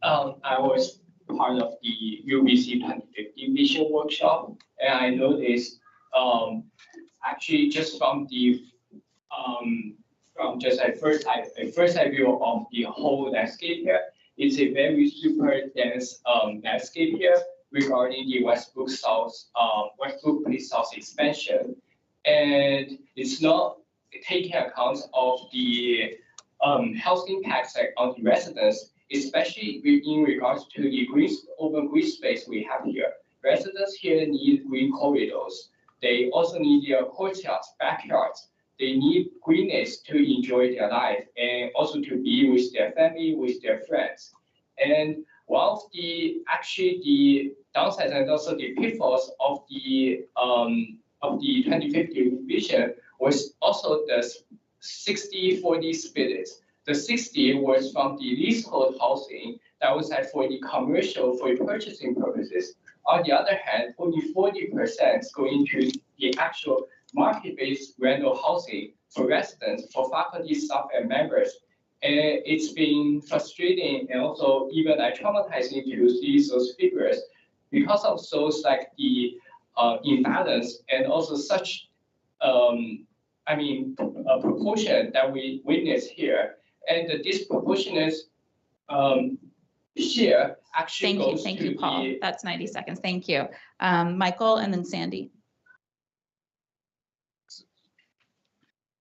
I was part of the UBC 2050 vision workshop, and I noticed actually just from the first eye view of the whole landscape here, it's a very super dense landscape here regarding the Westbrook Place South expansion, and it's not taking account of the health impacts on the residents, especially in regards to the open green space we have here. Residents here need green corridors. They also need their courtyards, backyards. They need greenness to enjoy their life and also to be with their family, with their friends. And one of the downsides and also the pitfalls of the 2050 vision was also the 60-40 split. The 60 was from the leasehold housing that was for the commercial, for purchasing purposes. On the other hand, only 40% is going to the actual market-based rental housing for residents, for faculty, staff, and members. And it's been frustrating and also even traumatizing to see those figures because of those like the imbalance and also such proportion that we witness here. And the disproportionate share actually goes Thank you, Paul. That's 90 seconds. Thank you. Michael and then Sandy.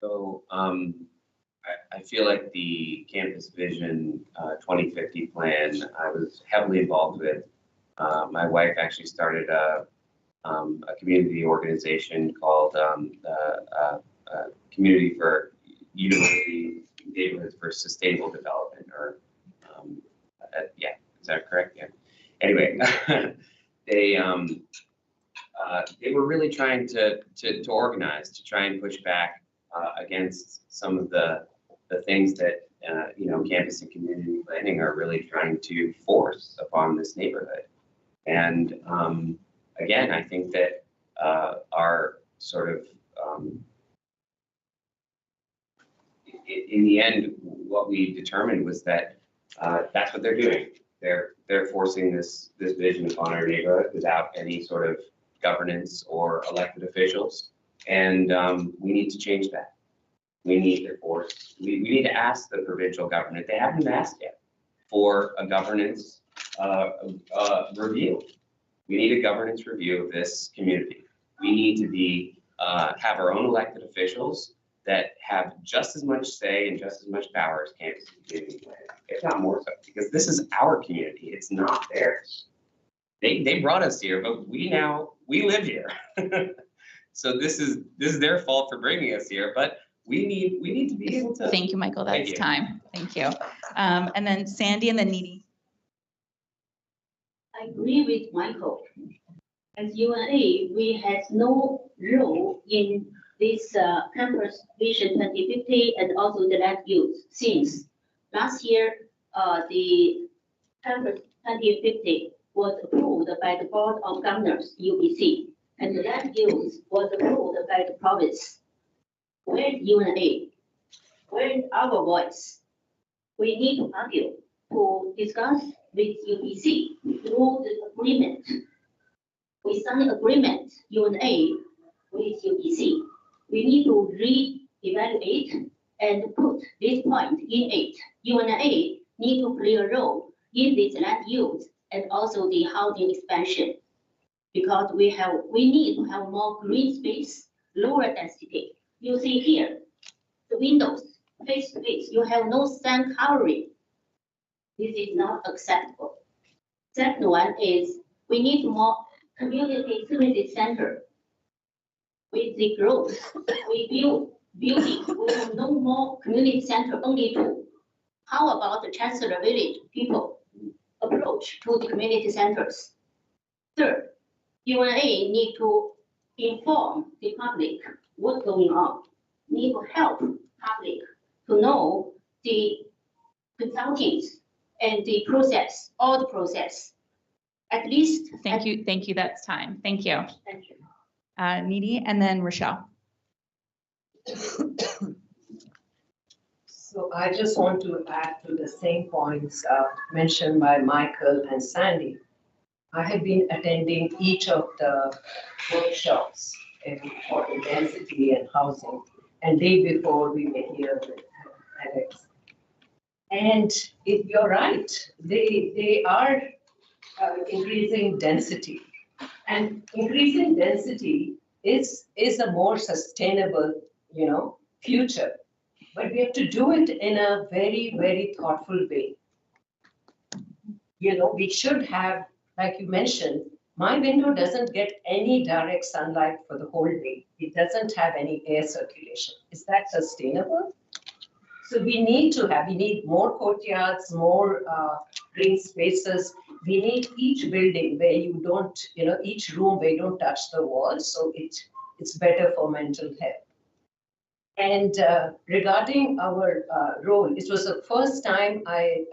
So I feel like the Campus Vision 2050 plan, I was heavily involved with. My wife actually started a community organization called Community for University Neighborhoods for Sustainable Development, or yeah, is that correct? Yeah. Anyway, they were really trying to organize, to try and push back against some of the things that campus and community planning are really trying to force upon this neighborhood. And again, I think that our sort of in the end, what we determined was that that's what they're doing. They're forcing this vision upon our neighborhood without any sort of governance or elected officials, and we need to change that. We need to ask the provincial government. They haven't asked yet for a governance review. We need a governance review of this community. We need to have our own elected officials that have just as much say and just as much power as campus and community planning, if not more so, because this is our community. It's not theirs. They brought us here, but we live here. So this is their fault for bringing us here, but we need to be able to. Thank you, Michael. That's time. Thank you. And then Sandy and then Needy. I agree with Michael. As UNA, we had no role in this Campus Vision 2050 and also the land use since last year. The Campus 2050 was approved by the Board of Governors, UBC, and the land use was approved by the province. Where is UNA? Where is our voice? We need to argue, to discuss with UBC through the agreement. We signed agreement, UNA, with UBC. We need to re-evaluate and put this point in it. UNA need to play a role in this land use and also the housing expansion, because we need to have more green space, lower density. You see here, the windows face to face, you have no sun covering. This is not acceptable. Second one is we need more community services center. With the growth, we building, we have no more community center, only two. How about the Chancellor Village people approach to the community centers? Third, UNA need to inform the public what's going on, need to help public to know the consultings and the process, all the process. At least. Thank you, that's time. Thank you. Thank you. Needy, and then Rochelle. So I just want to add to the same points mentioned by Michael and Sandy. I have been attending each of the workshops for density and housing, and day before we were here with Alex. And you're right, they are increasing density, and increasing density is a more sustainable, future. But we have to do it in a very, very thoughtful way. We should have, like you mentioned, my window doesn't get any direct sunlight for the whole day. It doesn't have any air circulation. Is that sustainable? So we need more courtyards, more green spaces. We need each building where you don't, each room where you don't touch the walls. So it's better for mental health. And regarding our role, it was the first time I,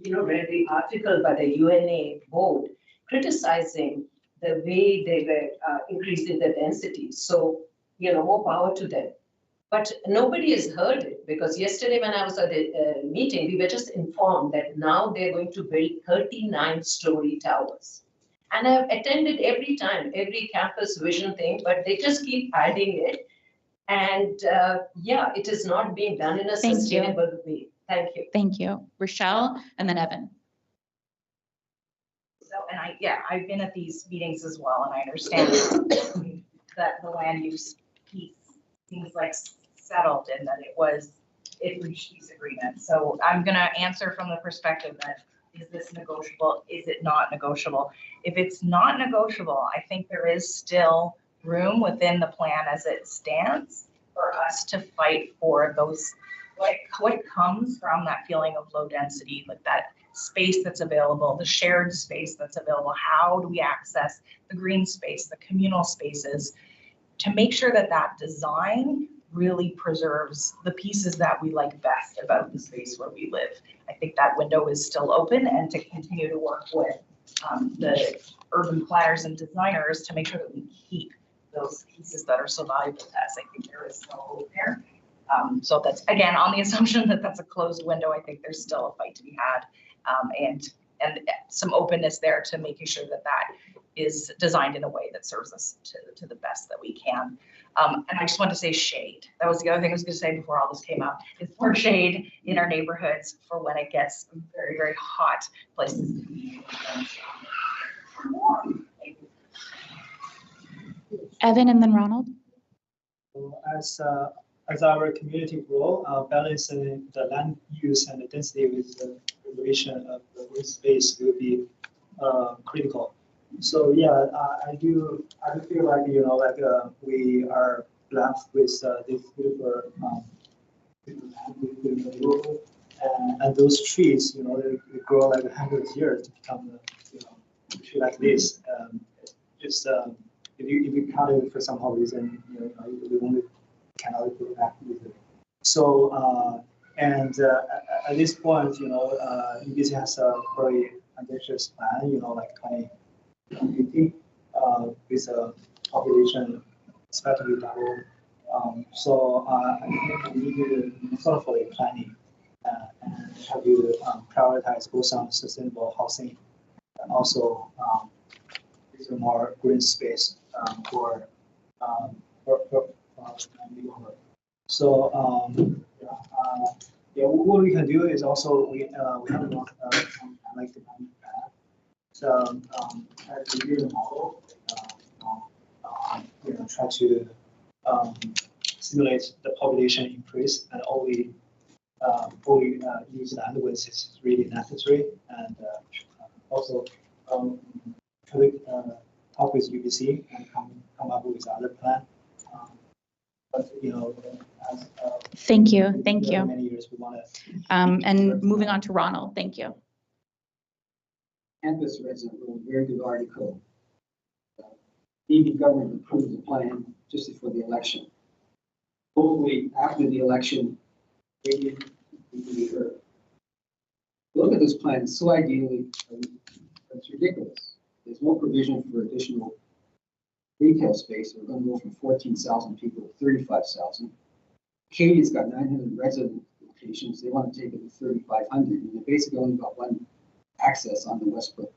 read the article by the UNA board criticizing the way they were increasing the density. So, more power to them. But nobody has heard it, because yesterday when I was at the meeting, we were just informed that now they're going to build 39-story towers. And I've attended every every campus vision thing, but they just keep adding it. And it is not being done in a sustainable way. Thank you. Thank you. Rochelle, and then Evan. So, and I've been at these meetings as well, and I understand that the land use piece seems like settled and that it reached these agreements. So I'm gonna answer from the perspective that, is this negotiable? Is it not negotiable? If it's not negotiable, I think there is still room within the plan as it stands for us to fight for those, what comes from that feeling of low density, like that space that's available, the shared space that's available. How do we access the green space, the communal spaces, to make sure that that design really preserves the pieces that we like best about the space where we live. I think that window is still open, and to continue to work with the urban planners and designers to make sure that we keep those pieces that are so valuable to us. I think there is no hope there. So that's, again, on the assumption that that's a closed window, I think there's still a fight to be had, and some openness there to making sure that that is designed in a way that serves us to the best that we can. And I just want to say shade. That was the other thing I was going to say before all this came out. It's more shade in our neighborhoods for when it gets very, very hot places to be. Evan, and then Ronald. So as our community grow, balancing the land use and the density with the regulation of the green space will be critical. So yeah, I do feel like we are blessed with this beautiful land, and those trees, they grow like hundreds of years to become a tree like this. Just if you cut it for some reason, you only cannot grow back easily. So at this point, UBC has a very ambitious plan, like 2050, with a population expected to double. So I think we need to thoughtfully planning and have to prioritize both on sustainable housing and also with more green space for neighborhood. So what we can do is also we have like the plan. So try to review the model, try to stimulate the population increase, and only use land when it's really necessary, and also talk with UBC and come up with other plan. But as Thank you. Thank you. many years we want to. And moving on to Ronald, thank you. Campus resident wrote a very good article. EV government approved the plan just before the election. Hopefully, after the election, maybe we can be heard. Look at this plan, it's so ideally, it's ridiculous. There's no provision for additional retail space. We're going to go from 14,000 people to 35,000. Acadia's got 900 resident locations. They want to take it to 3,500. And they basically only got one access on the Westbrook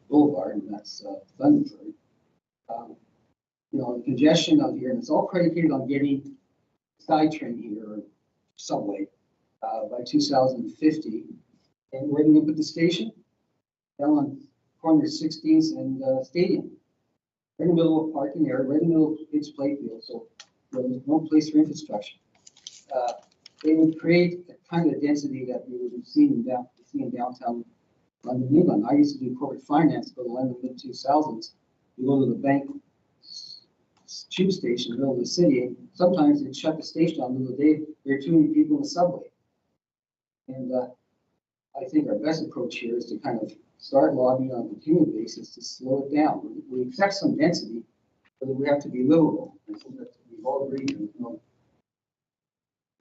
Boulevard, and that's Thunderbird. The congestion out here, and it's all predicated on getting SkyTrain here, or subway, by 2050. And where are they going to put the station? Down on corner 16th and Stadium. Right in the middle of parking area, right in the middle of its playfield, so there's no place for infrastructure. They would create a kind of density that we would have seen in downtown London, England. I used to do corporate finance for the London mid-2000s. You go to the bank tube station in the middle of the city, and sometimes they'd shut the station down in the middle of the day. There are too many people in the subway. And I think our best approach here is to kind of start lobbying on a continual basis to slow it down. We accept some density, but we have to be livable. I think that we've all agreed and no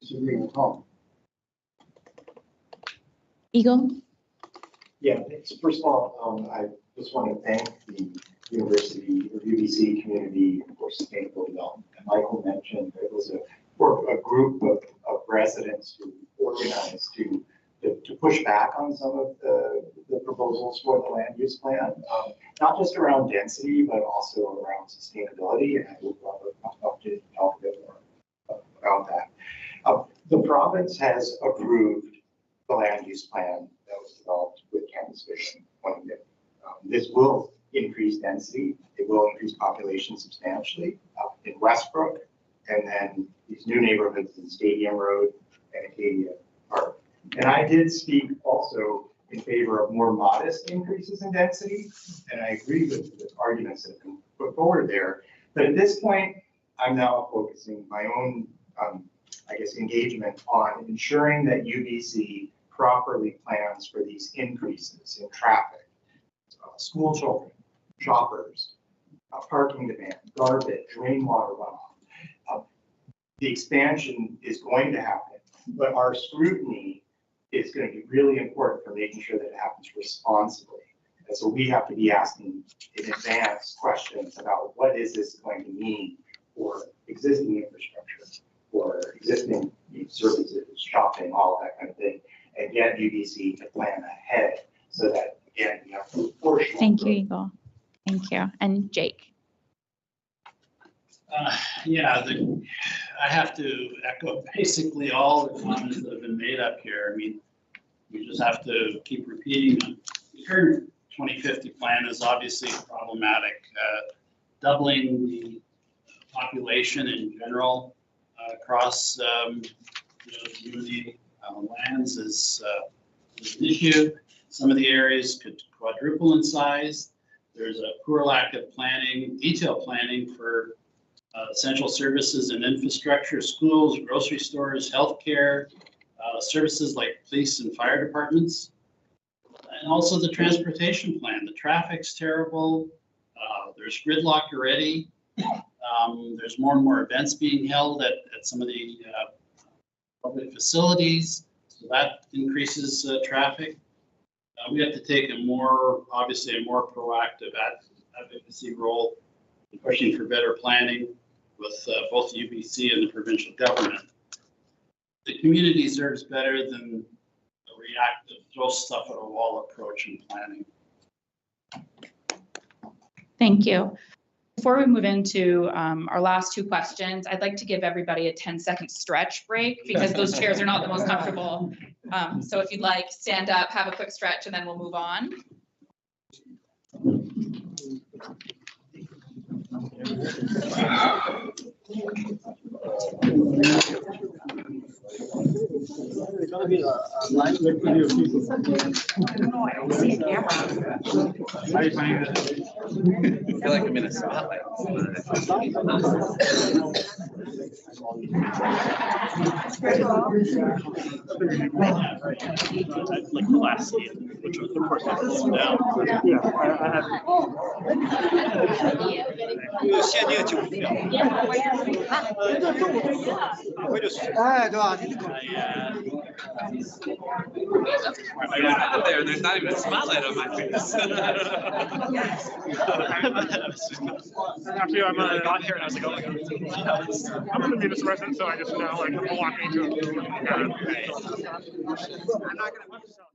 disagreeing at all. Eagle? Yeah, first of all, I just want to thank the university or UBC community for sustainable development. And Michael mentioned it was a group of residents who organized to push back on some of the proposals for the land use plan, not just around density, but also around sustainability. And I would love to talk a bit more about that. The province has approved the land use plan that was developed with Campus Vision 2050. This will increase density. It will increase population substantially in Westbrook, and then these new neighborhoods in Stadium Road and Acadia Park. And I did speak also in favor of more modest increases in density, and I agree with the arguments that have been put forward there. But at this point, I'm now focusing my own, engagement on ensuring that UBC properly plans for these increases in traffic, school children, shoppers, parking demand, garbage, rainwater runoff. The expansion is going to happen, but our scrutiny is going to be really important for making sure that it happens responsibly. And so we have to be asking in advance questions about what is this going to mean for existing infrastructure, for existing services, shopping, all of that kind of thing, and get UBC to plan ahead so that, again, we have proportional. Thank you, Eagle. Thank you. And Jake? I have to echo basically all the comments that have been made up here. I mean, we just have to keep repeating them. The current 2050 plan is obviously problematic. Doubling the population in general across community lands is an issue. Some of the areas could quadruple in size. There's a poor lack of planning, detailed planning for essential services and infrastructure, schools, grocery stores, healthcare, services like police and fire departments, and also the transportation plan. The traffic's terrible. There's gridlock already. There's more and more events being held at some of the public facilities, so that increases traffic. We have to take obviously a more proactive advocacy role in pushing for better planning with both UBC and the provincial government. The community deserves better than a reactive, throw stuff at a wall approach in planning. Thank you. Before we move into our last two questions, I'd like to give everybody a 10-second stretch break because those chairs are not the most comfortable. So if you'd like, stand up, have a quick stretch, and then we'll move on. maybe live video. No, I don't see a camera. How do you find it? I feel like I'm in a spotlight. Like the last scene, which was of course down. Yeah, I have. 限定9秒。会就是。哎，对吧？There's not even a spotlight on my face. Actually, I got here and I was like, oh my god, I'm in the Davis resident, so I just know like I'm walking into it. I'm not gonna sell him.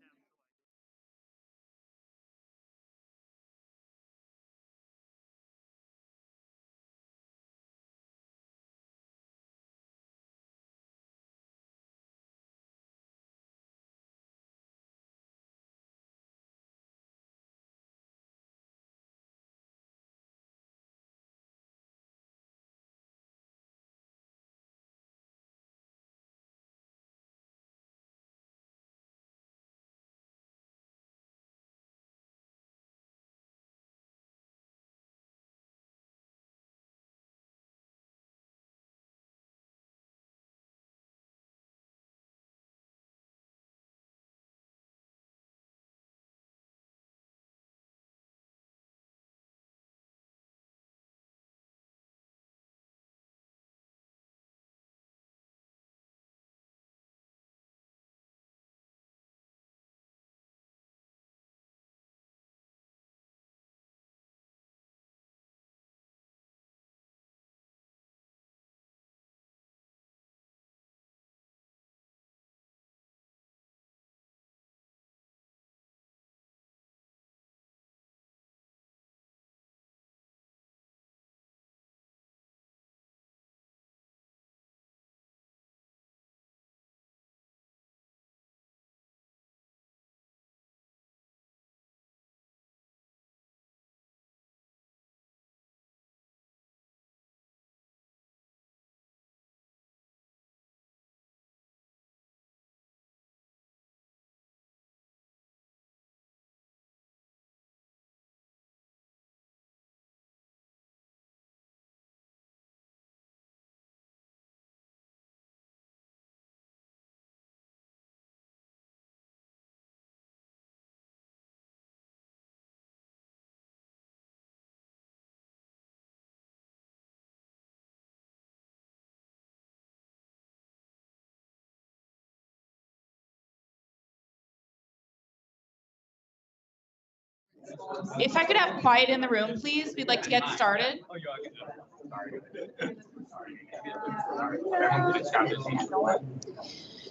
If I could have quiet in the room, please, we'd like to get started.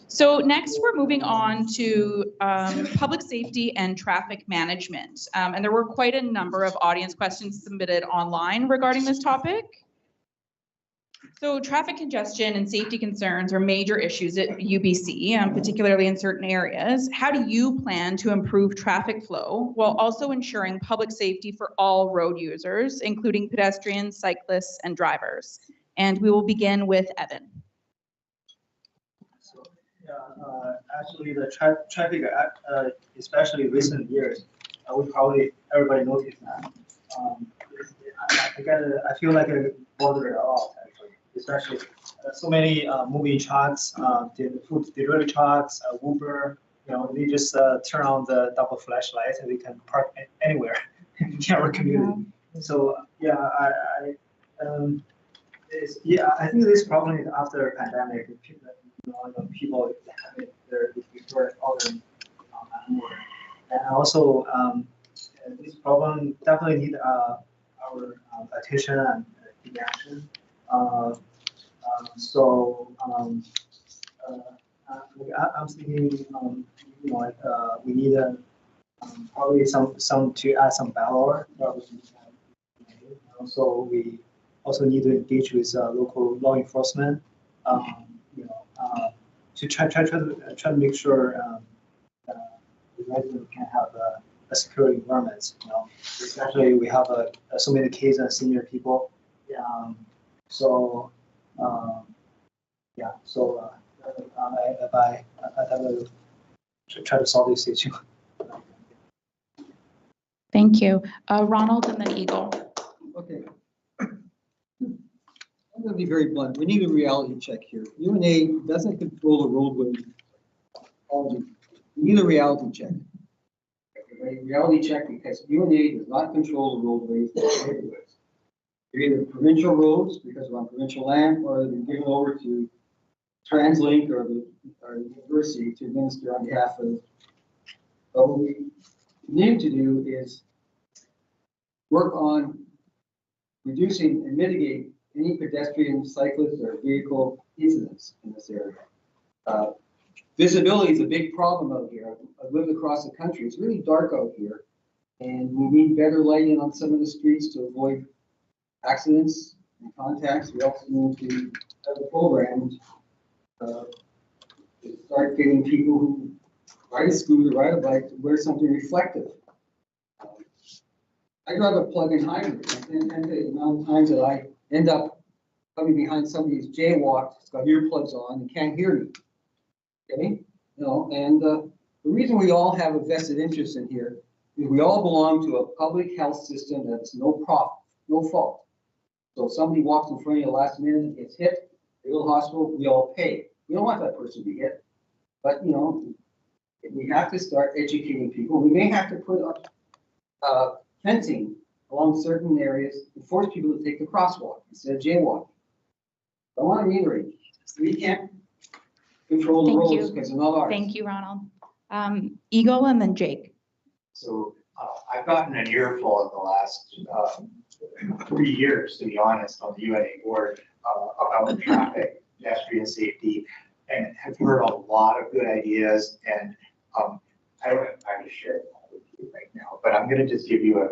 So next, we're moving on to public safety and traffic management. And there were quite a number of audience questions submitted online regarding this topic. So traffic congestion and safety concerns are major issues at UBC, particularly in certain areas. How do you plan to improve traffic flow while also ensuring public safety for all road users, including pedestrians, cyclists, and drivers? And we will begin with Evan. So, actually, the traffic, especially recent years, everybody noticed that. I feel like I bothered a lot, actually, especially so many moving trucks, the food delivery trucks, Uber. They just turn on the double flashlight and we can park anywhere in our community. So I think this problem is after pandemic. People have their order more, and also this problem definitely need our attention and reaction. I'm thinking, we need probably some to add some battle. So we also need to engage with local law enforcement. To try to make sure the resident can have a secure environment. Especially we have so many kids and senior people. I have a to try to solve this issue. Thank you. Ronald and then Eagle. Okay. I'm gonna be very blunt. We need a reality check here. UNA doesn't control the roadway. We need a reality check. A reality check because UNA does not control the roadways in the neighborhoods. They're either provincial roads because we're on provincial land, or they're given over to TransLink or the university to administer on behalf of. But what we need to do is work on reducing and mitigate any pedestrian, cyclist, or vehicle incidents in this area. Visibility is a big problem out here. I've lived across the country. It's really dark out here. And we need better lighting on some of the streets to avoid accidents and contacts. We also need to have a program to start getting people who ride a scooter, ride a bike, to wear something reflective. I drive a plug-in hybrid, and the amount of times that I end up coming behind somebody's jaywalk, it's got earplugs on, and can't hear me. Okay, you know, and the reason we all have a vested interest in here is we all belong to a public health system that's no profit, no fault. So if somebody walks in front of you last minute, gets hit, they go to the hospital, we all pay. We don't want that person to be hit. But, you know, we have to start educating people. We may have to put up fencing along certain areas and force people to take the crosswalk instead of jaywalking. I want to reiterate, we can't control the Thank roads you. because they're not ours. Thank you, Ronald. Eagle and then Jake. So I've gotten an earful in the last 3 years, to be honest, on the UNA board about traffic, pedestrian safety, and have heard a lot of good ideas. And I don't have time to share them all with you right now, but I'm going to just give you a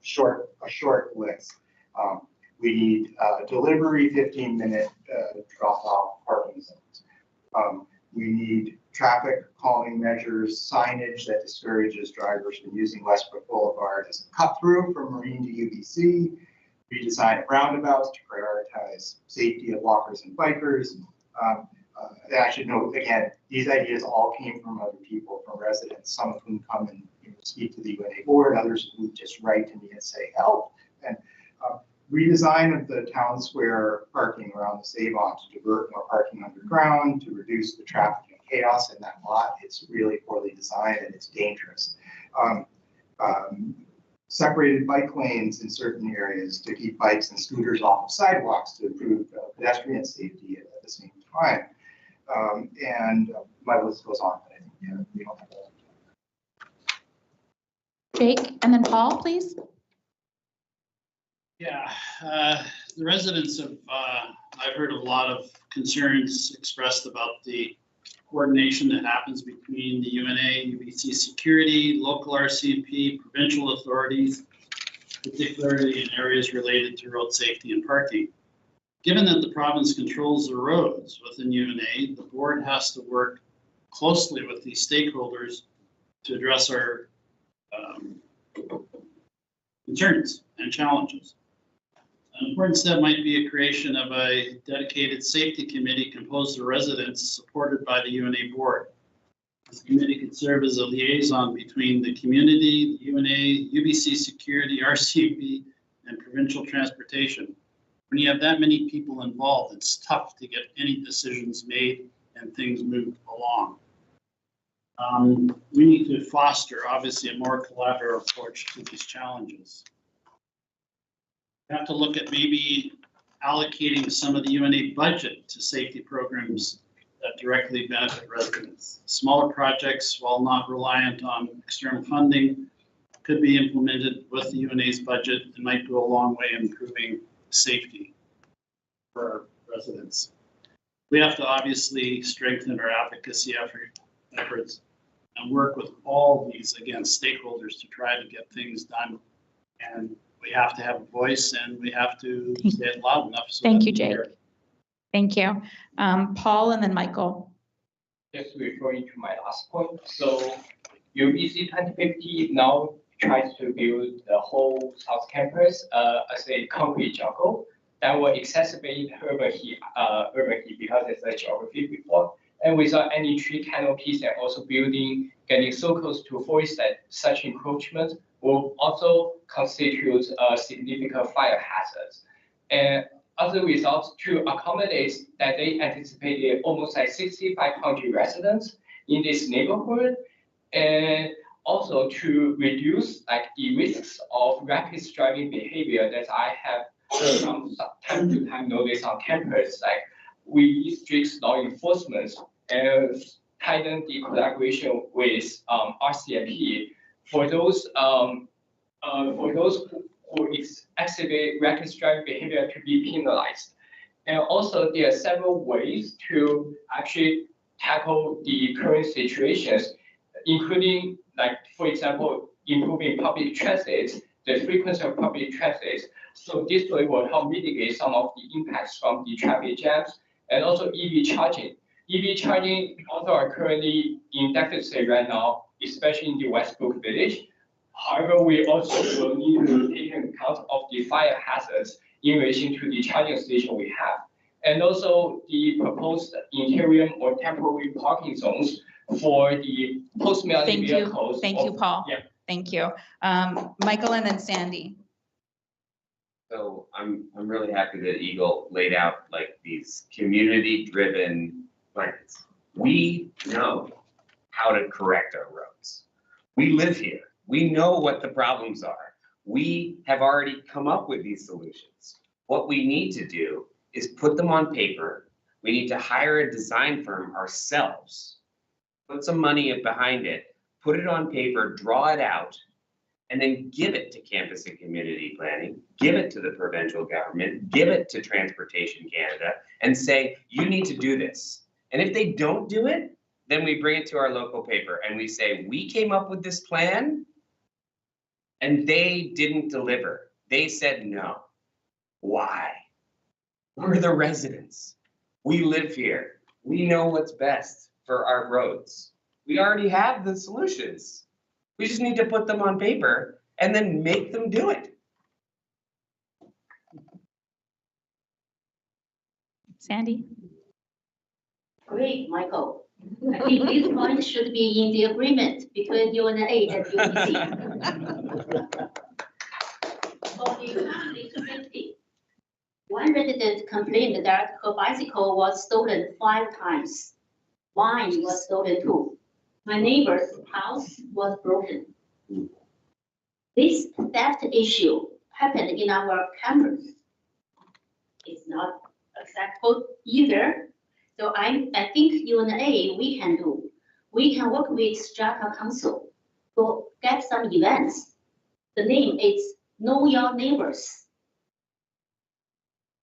short list. We need delivery 15-minute drop-off parking zones. We need traffic calming measures, signage that discourages drivers from using Westbrook Boulevard as a cut-through from Marine to UBC, redesign of roundabouts to prioritize safety of walkers and bikers. And I should note, again, these ideas all came from other people, from residents, some of whom come and speak to the UNA board, others who just write to me and say, help. And redesign of the town square parking around the Save-On to divert more parking underground, to reduce the traffic and chaos in that lot. It's really poorly designed and it's dangerous. Separated bike lanes in certain areas to keep bikes and scooters off of sidewalks to improve pedestrian safety at the same time. And my list goes on, but I think we don't have all. Jake and then Paul, please. Yeah, the residents of, I've heard a lot of concerns expressed about the coordination that happens between the UNA, UBC security, local RCMP, provincial authorities, particularly in areas related to road safety and parking. Given that the province controls the roads within UNA, the board has to work closely with these stakeholders to address our concerns and challenges. An important step might be a creation of a dedicated safety committee composed of residents supported by the UNA board. This committee could serve as a liaison between the community, the UNA, UBC security, RCMP, and provincial transportation. When you have that many people involved, it's tough to get any decisions made and things moved along. We need to foster, obviously, a more collaborative approach to these challenges. We have to look at maybe allocating some of the UNA budget to safety programs that directly benefit residents. Smaller projects, while not reliant on external funding, could be implemented with the UNA's budget and might go a long way in improving safety for our residents. We have to obviously strengthen our advocacy efforts and work with all these, again, stakeholders to try to get things done. And we have to have a voice and we have to say it loud enough. So Thank you, Jake. Thank you. Paul and then Michael. Just referring to my last point. So UBC 2050 now tries to build the whole South Campus as a concrete jungle that will exacerbate urban heat because it's a geography report. and without any tree canopies and also building getting so close to forest that such encroachment will also constitute a significant fire hazards. And as a result, to accommodate that, they anticipated almost like 6,500 residents in this neighborhood, and also to reduce like the risks of reckless driving behavior that I have from time to time noticed on campus. Like we strict law enforcement and tighten the collaboration with RCMP for those who exhibit reckless driving behavior to be penalized. And also there are several ways to actually tackle the current situations, including like, for example, improving public transit, the frequency of public transit. So this way will help mitigate some of the impacts from the traffic jams, and also EV charging. EV charging also are currently in deficit right now, especially in the Westbrook Village. However, we also will need to take into account of the fire hazards in relation to the charging station we have. And also the proposed interim or temporary parking zones for the post-melting vehicles. Thank you, Paul. Yeah. Thank you. Michael and then Sandy. So I'm really happy that Eagle laid out like these community-driven plans. We know how to correct our roads. We live here. We know what the problems are. We have already come up with these solutions. What we need to do is put them on paper. We need to hire a design firm ourselves, put some money behind it, put it on paper, draw it out, and then give it to campus and community planning, give it to the provincial government, give it to Transportation Canada, and say, you need to do this. And if they don't do it, then we bring it to our local paper and we say, we came up with this plan and they didn't deliver. They said no. Why? We're the residents. We live here. We know what's best for our roads. We already have the solutions. We just need to put them on paper and then make them do it. Sandy? Great, Michael. I think this point should be in the agreement between UNA and UBC. For the public safety, one resident complained that her bicycle was stolen 5 times. Mine was stolen too. My neighbor's house was broken. This theft issue happened in our campus. It's not acceptable either. So I think UNA we can do. We can work with Strata Council to get some events. The name is Know Your Neighbors.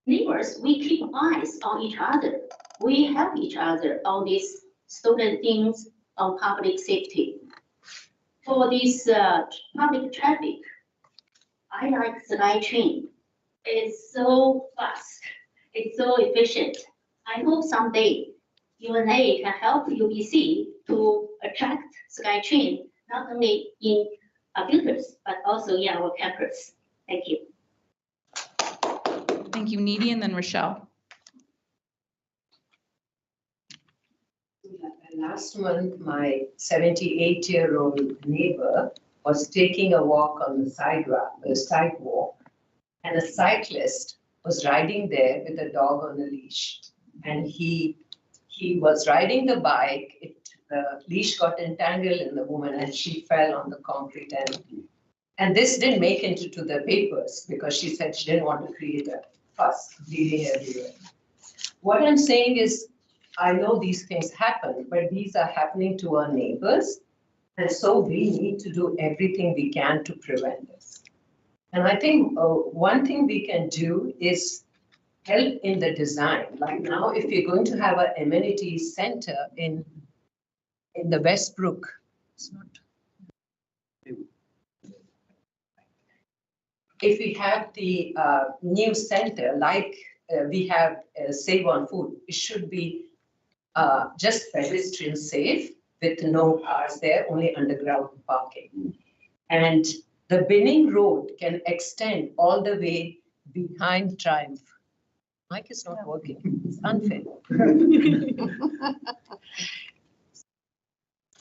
Neighbors, we keep eyes on each other. We help each other on these stolen things, on public safety. For this public traffic, I like Sky Train. It's so fast. It's so efficient. I hope someday UNA can help UBC to attract SkyTrain, not only in our buildings, but also in our campus. Thank you. Thank you, Needy, and then Rochelle. Last month, my 78-year-old neighbor was taking a walk on the sidewalk, and a cyclist was riding there with a dog on a leash. And he was riding the bike, the leash got entangled in the woman and she fell on the concrete. And this didn't make it into the papers because she said she didn't want to create a fuss, bleeding everywhere. What I'm saying is, I know these things happen, but these are happening to our neighbors. And so we need to do everything we can to prevent this. And I think one thing we can do is help in the design. Like now, if you're going to have an amenity center in the Westbrook, it's not. If we have the new center, like we have Save on Food, it should be just pedestrian safe with no cars there, only underground parking. And the Binning Road can extend all the way behind Triumph. Mic is not working. It's unfair.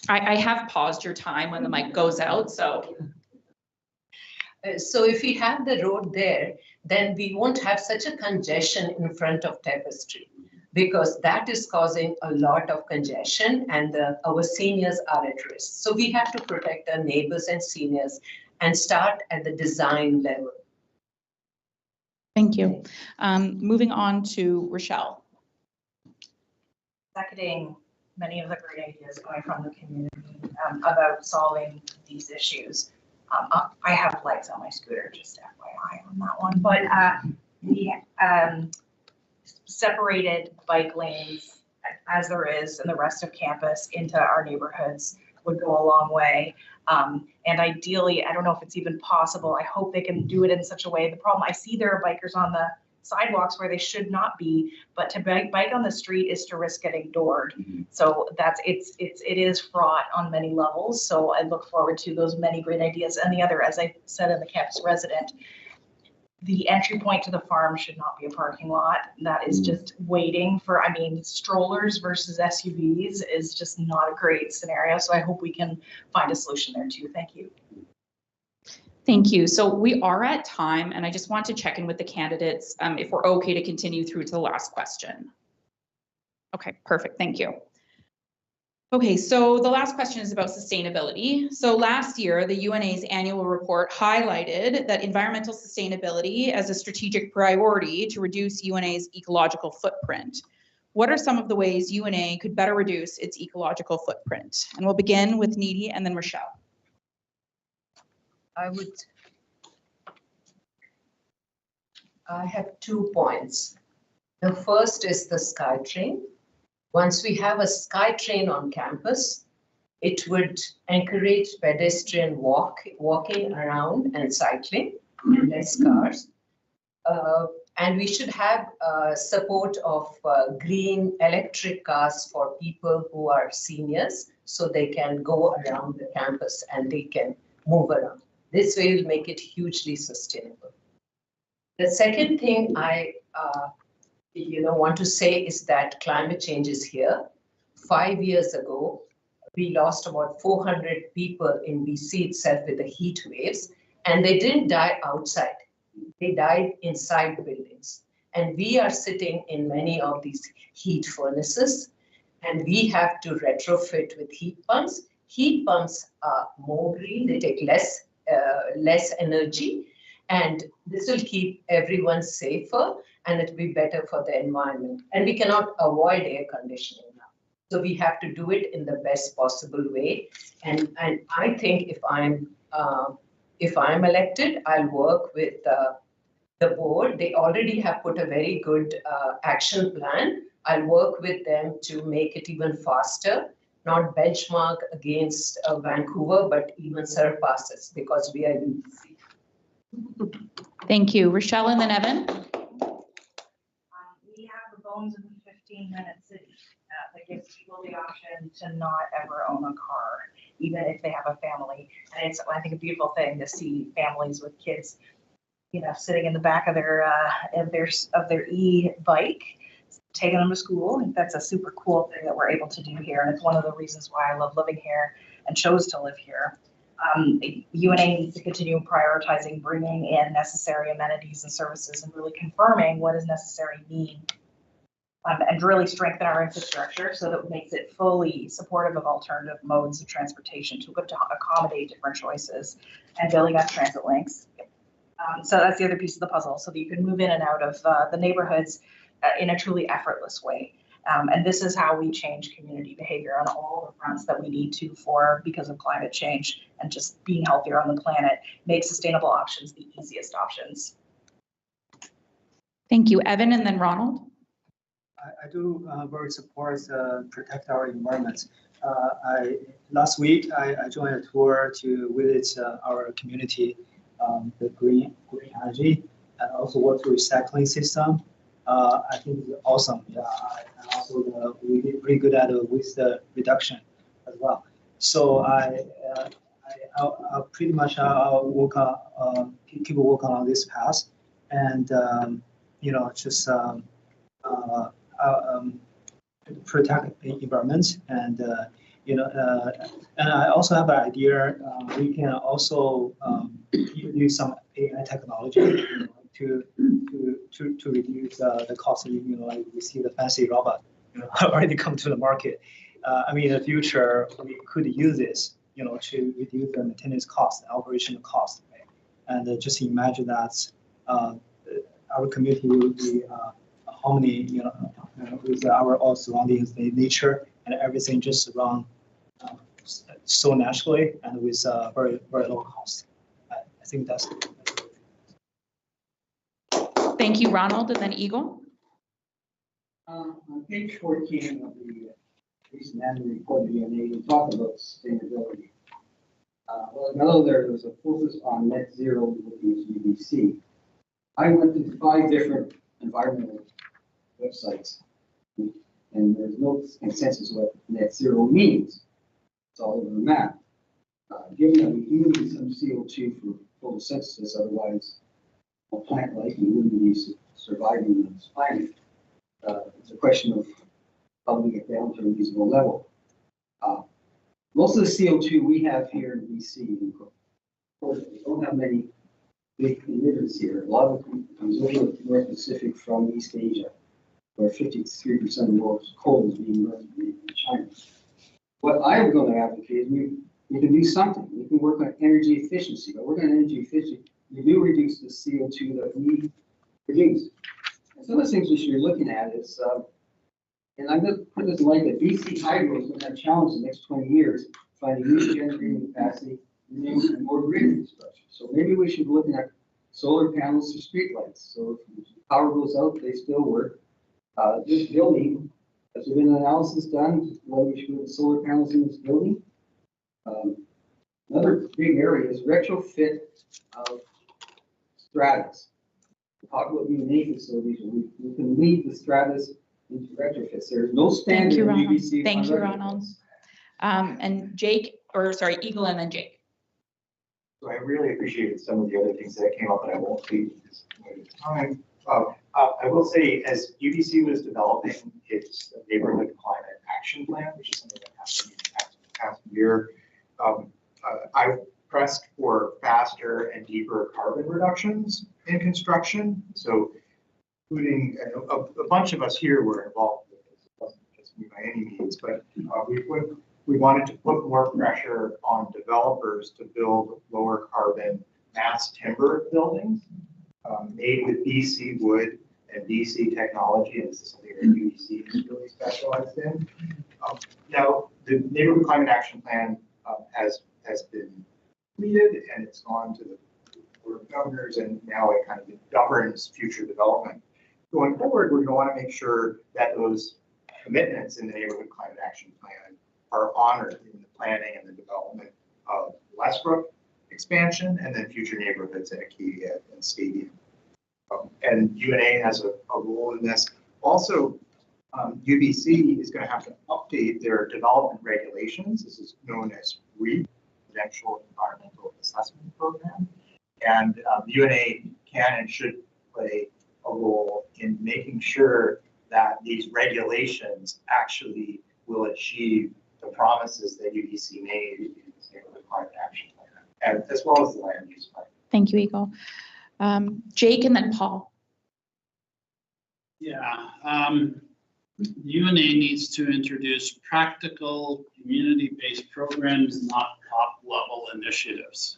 I have paused your time when the mic goes out, so. So if we have the road there, then we won't have such a congestion in front of Tapestry, because that is causing a lot of congestion, and our seniors are at risk. So we have to protect our neighbors and seniors and start at the design level. Thank you. Moving on to Rochelle. Seconding many of the great ideas coming from the community about solving these issues. I have lights on my scooter, just FYI on that one, but we separated bike lanes as there is in the rest of campus into our neighborhoods would go a long way. And ideally, I don't know if it's even possible. I hope they can do it in such a way. The problem I see, there are bikers on the sidewalks where they should not be, but to bike on the street is to risk getting doored. So it is fraught on many levels. So I look forward to those many great ideas. And the other, as I said in the campus resident, the entry point to the farm should not be a parking lot. That is just waiting for, I mean, strollers versus SUVs is just not a great scenario. So I hope we can find a solution there too. Thank you. Thank you. So we are at time, and I just want to check in with the candidates if we're okay to continue through to the last question. Okay, perfect. Thank you. Okay, so the last question is about sustainability. So last year, the UNA's annual report highlighted that environmental sustainability as a strategic priority to reduce UNA's ecological footprint. What are some of the ways UNA could better reduce its ecological footprint? And we'll begin with Needy and then Rochelle. I have 2 points. The first is the SkyTrain. Once we have a SkyTrain on campus, it would encourage pedestrian walking around and cycling, less cars. And we should have support of green electric cars for people who are seniors, so they can go around the campus and they can move around. This way will make it hugely sustainable. The second thing I want to say is that climate change is here. 5 years ago, we lost about 400 people in BC itself with the heat waves, and they didn't die outside. They died inside buildings. And we are sitting in many of these heat furnaces, and we have to retrofit with heat pumps. Heat pumps are more green, they take less energy, and this will keep everyone safer, and it will be better for the environment. And we cannot avoid air conditioning now. So we have to do it in the best possible way. And I think if I'm elected, I'll work with the board. They already have put a very good action plan. I'll work with them to make it even faster, not benchmark against Vancouver, but even surpass us, because we are UBC. Thank you. Rochelle and then Evan. We have the bones of a 15-minute city that gives people the option to not ever own a car, even if they have a family. And it's, I think, a beautiful thing to see families with kids, sitting in the back of their e-bike, taking them to school. I think that's a super cool thing that we're able to do here. And it's one of the reasons why I love living here and chose to live here. UNA needs to continue prioritizing bringing in necessary amenities and services and really confirming what does necessary mean, and really strengthen our infrastructure so that it makes it fully supportive of alternative modes of transportation to accommodate different choices, and building up transit links. So that's the other piece of the puzzle, so that you can move in and out of the neighborhoods in a truly effortless way. And this is how we change community behavior on all the fronts that we need to because of climate change, and just being healthier on the planet, make sustainable options the easiest options. Thank you. Evan and then Ronald. I do very support protect our environment. Last week I joined a tour to visit our community, the green energy, and also water recycling system. I think it's awesome. Yeah, and also we did pretty good at waste reduction as well. So I pretty much work on keep working on this path, and just protect the environment and And I also have an idea, we can also use some AI technology to reduce the cost. Like we see the fancy robot already come to the market. I mean, in the future, we could use this, to reduce the maintenance cost, operational cost. Right? And just imagine that our community will be harmony, with our all surroundings, the nature and everything just around so naturally and with very, very low cost. I think that's. Thank you, Ronald, and then Eagle. On page 14 of the recent annual report of the UNA, we talk about sustainability. Well, I know there was a focus on net zero with the UBC. I went to 5 different environmental websites, and there's no consensus what net zero means. It's all over the map. Given that we do need some CO2 for photosynthesis, otherwise a plant life wouldn't be surviving on this planet. It's a question of how we get down to a reasonable level. Most of the CO2 we have here in BC, of course, we don't have many big emitters here. A lot of it comes over the North Pacific from East Asia, where 53% of the world's coal is being burned in China. What I'm going to advocate is we can do something. We can work on energy efficiency. By working on energy efficiency, we do reduce the CO2 that we produce. And some of the things we should be looking at is, and I'm going to put this like that BC Hydro is going to have challenges in the next 20 years finding new generating capacity and more grid infrastructure. So maybe we should be looking at solar panels for streetlights. So if power goes out, they still work. This building, has there been an analysis done whether we should put solar panels in this building? Another big area is retrofit of stratas. We talk about UNA facilities, we can lead the stratas into retrofits. There's no standard in UBC. Thank you, Ronald. And Jake, or sorry, Eagle, and then Jake. So I really appreciated some of the other things that came up, but I won't leave this time. I will say, as UBC was developing its neighborhood climate action plan, which is something that happened in the past year, I pressed for faster and deeper carbon reductions in construction. So, including a bunch of us here were involved with this. It wasn't just me by any means, but we wanted to put more pressure on developers to build lower carbon mass timber buildings made with BC wood and BC technology, and this is something that UBC is really specialized in. Now, the Neighborhood Climate Action Plan has been completed, and it's gone to the Board of Governors, and now it kind of governs future development. Going forward, we're going to want to make sure that those commitments in the Neighborhood Climate Action Plan are honored in the planning and the development of Westbrook expansion, and then future neighborhoods in Acadia and Stadium. And UNA has a role in this. Also, UBC is going to have to update their development regulations. This is known as REAP, Residential Environmental Assessment Program. And UNA can and should play a role in making sure that these regulations actually will achieve the promises that UBC made in the Neighborhood Climate Action Plan, and as well as the land use plan. Thank you, Eagle. Jake, and then Paul. Yeah, UNA needs to introduce practical community-based programs, not top-level initiatives.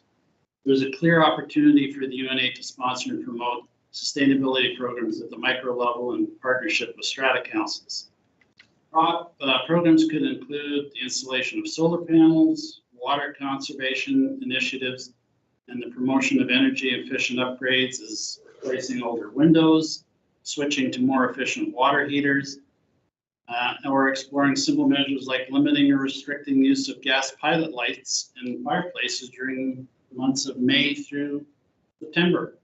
There's a clear opportunity for the UNA to sponsor and promote sustainability programs at the micro level in partnership with strata councils. Programs could include the installation of solar panels, water conservation initiatives, and the promotion of energy efficient upgrades is replacing older windows, switching to more efficient water heaters, and we're exploring simple measures like limiting or restricting the use of gas pilot lights in fireplaces during the months of May through September,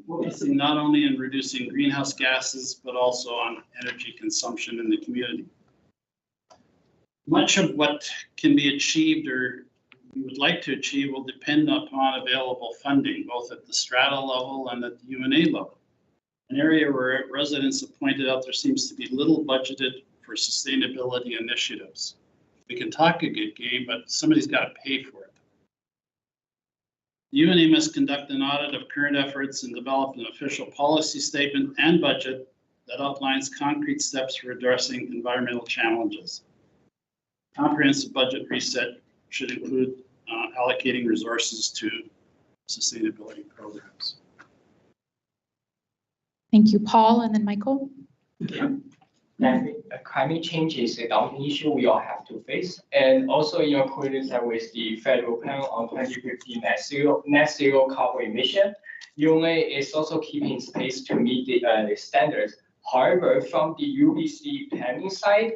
focusing not only on reducing greenhouse gases, but also on energy consumption in the community. Much of what can be achieved or we would like to achieve will depend upon available funding, both at the strata level and at the UNA level. An area where residents have pointed out there seems to be little budgeted for sustainability initiatives. We can talk a good game, but somebody's got to pay for it. The UNA must conduct an audit of current efforts and develop an official policy statement and budget that outlines concrete steps for addressing environmental challenges. Comprehensive budget reset should include allocating resources to sustainability programs. Thank you, Paul, and then Michael. Climate change is a daunting issue we all have to face. And also in accordance with the federal plan on 2050 net zero carbon emission, UNA is also keeping pace to meet the standards. However, from the UBC planning side,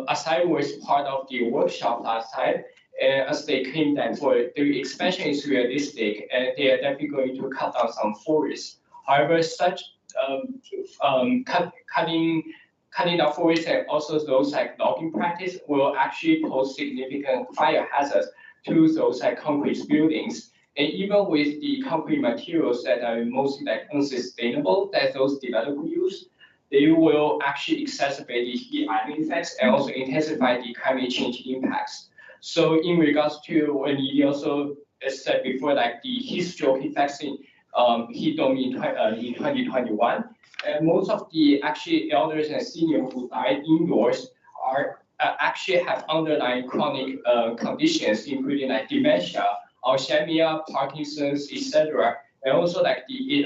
aside was part of the workshop last time, as they claim that for the expansion is realistic and they are definitely going to cut down some forests. However, such cutting down forests and also those like logging practice will actually pose significant fire hazards to those like concrete buildings. And even with the concrete materials that are mostly like unsustainable that those developers use, they will actually exacerbate the heat island effects and also intensify the climate change impacts. So in regards to what you also said before, like the heat stroke effects in heat dome in 2021, and most of the actually elders and seniors who died indoors are actually have underlying chronic conditions, including like dementia, Alzheimer's, Parkinson's, etc., and also like the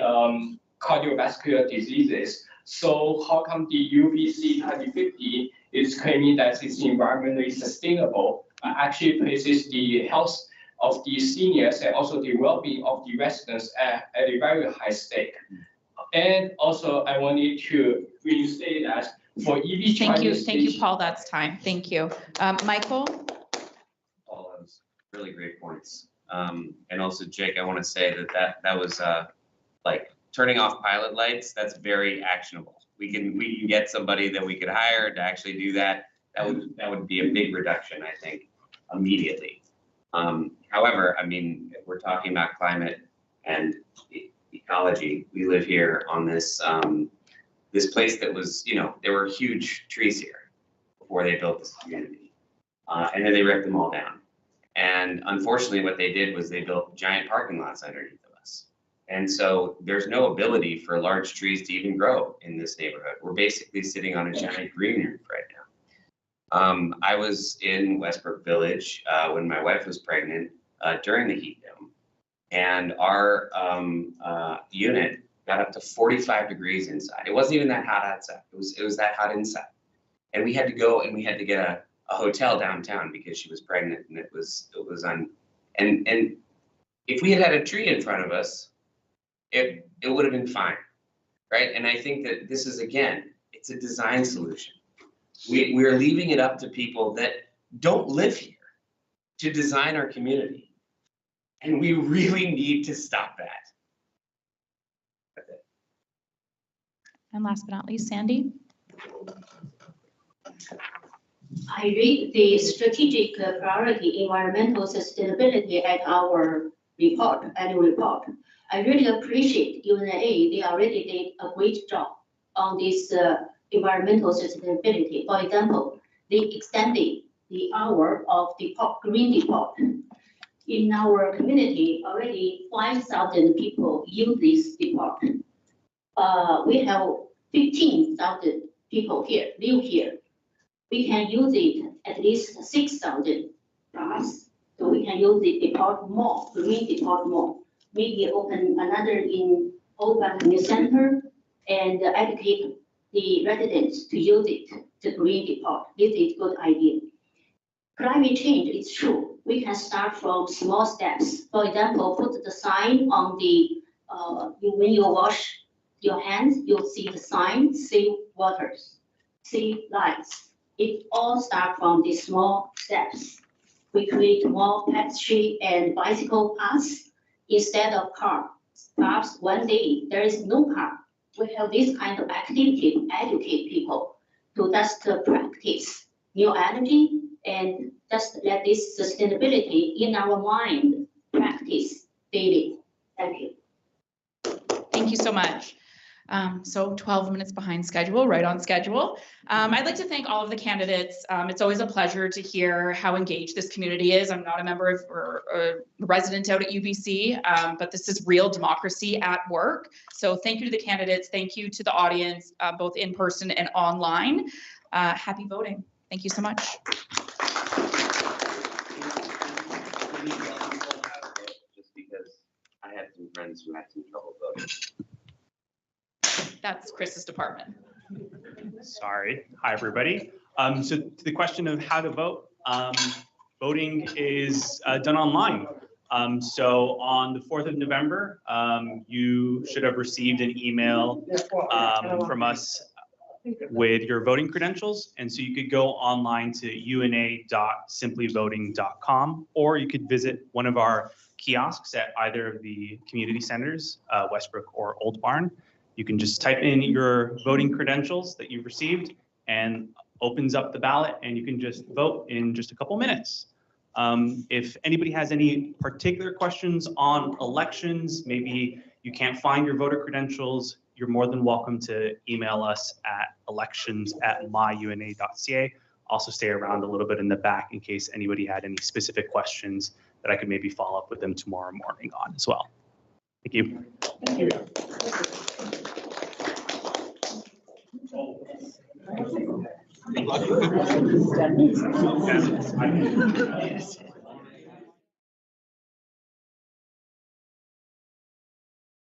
cardiovascular diseases. So how come the UBC 2050 is claiming that it's environmentally sustainable, actually places the health of the seniors and also the well-being of the residents at a very high stake? And also I wanted to really say that for EV charging Thank you, Paul, that's time. Thank you. Michael? All those really great points. And also, Jake, I want to say that was like turning off pilot lights. That's very actionable. We can get somebody that we could hire to actually do that. That would be a big reduction, I think, immediately. However, I mean, if we're talking about climate and ecology, we live here on this this place that was, you know, there were huge trees here before they built this community, and then they ripped them all down. And unfortunately, what they did was they built giant parking lots underneath of us. And so there's no ability for large trees to even grow in this neighborhood. We're basically sitting on a giant green roof right now. I was in Westbrook Village when my wife was pregnant during the heat dome, and our unit got up to 45 degrees inside. It wasn't even that hot outside. It was that hot inside. And we had to go and we had to get a hotel downtown because she was pregnant, and it was on. And if we had had a tree in front of us, it would have been fine, right? And I think that this is, again, it's a design solution. We're leaving it up to people that don't live here to design our community, and we really need to stop that. That's it. And last but not least, Sandy? I read the strategic priority environmental sustainability at our annual report. I really appreciate UNA. They already did a great job on this environmental sustainability. For example, they extended the hour of the green depot. In our community, already 5,000 people use this depot. We have 15,000 people here, live here. We can use it at least 6,000 plus. So we can use the depot more, green depot more. Maybe open another in Old New Center and educate the residents to use it, the green depot. This is a good idea. Climate change is true. We can start from small steps. For example, put the sign on the, when you wash your hands, you'll see the sign, save waters, save lives. It all starts from these small steps. We create more pedestrian and bicycle paths instead of car. Perhaps one day there is no car. We have this kind of activity to educate people to just practice new energy and just let this sustainability in our mind practice daily. Thank you. Thank you so much. So 12 minutes behind schedule, right on schedule. I'd like to thank all of the candidates. It's always a pleasure to hear how engaged this community is. I'm not a member of or a resident out at UBC, but this is real democracy at work. So thank you to the candidates. Thank you to the audience, both in person and online. Happy voting. Thank you so much. Just because I had some friends who had some trouble voting. That's Chris's department. Sorry. Hi, everybody. So to the question of how to vote, voting is done online. So on the 4th of November, you should have received an email from us with your voting credentials. And so you could go online to una.simplyvoting.com, or you could visit one of our kiosks at either of the community centers, Westbrook or Old Barn. You can just type in your voting credentials that you've received and opens up the ballot, and you can just vote in just a couple minutes. If anybody has any particular questions on elections, maybe you can't find your voter credentials, you're more than welcome to email us at elections@myuna.ca. Also stay around a little bit in the back in case anybody had any specific questions that I could maybe follow up with them tomorrow morning on as well. Thank you. Thank you. Yes.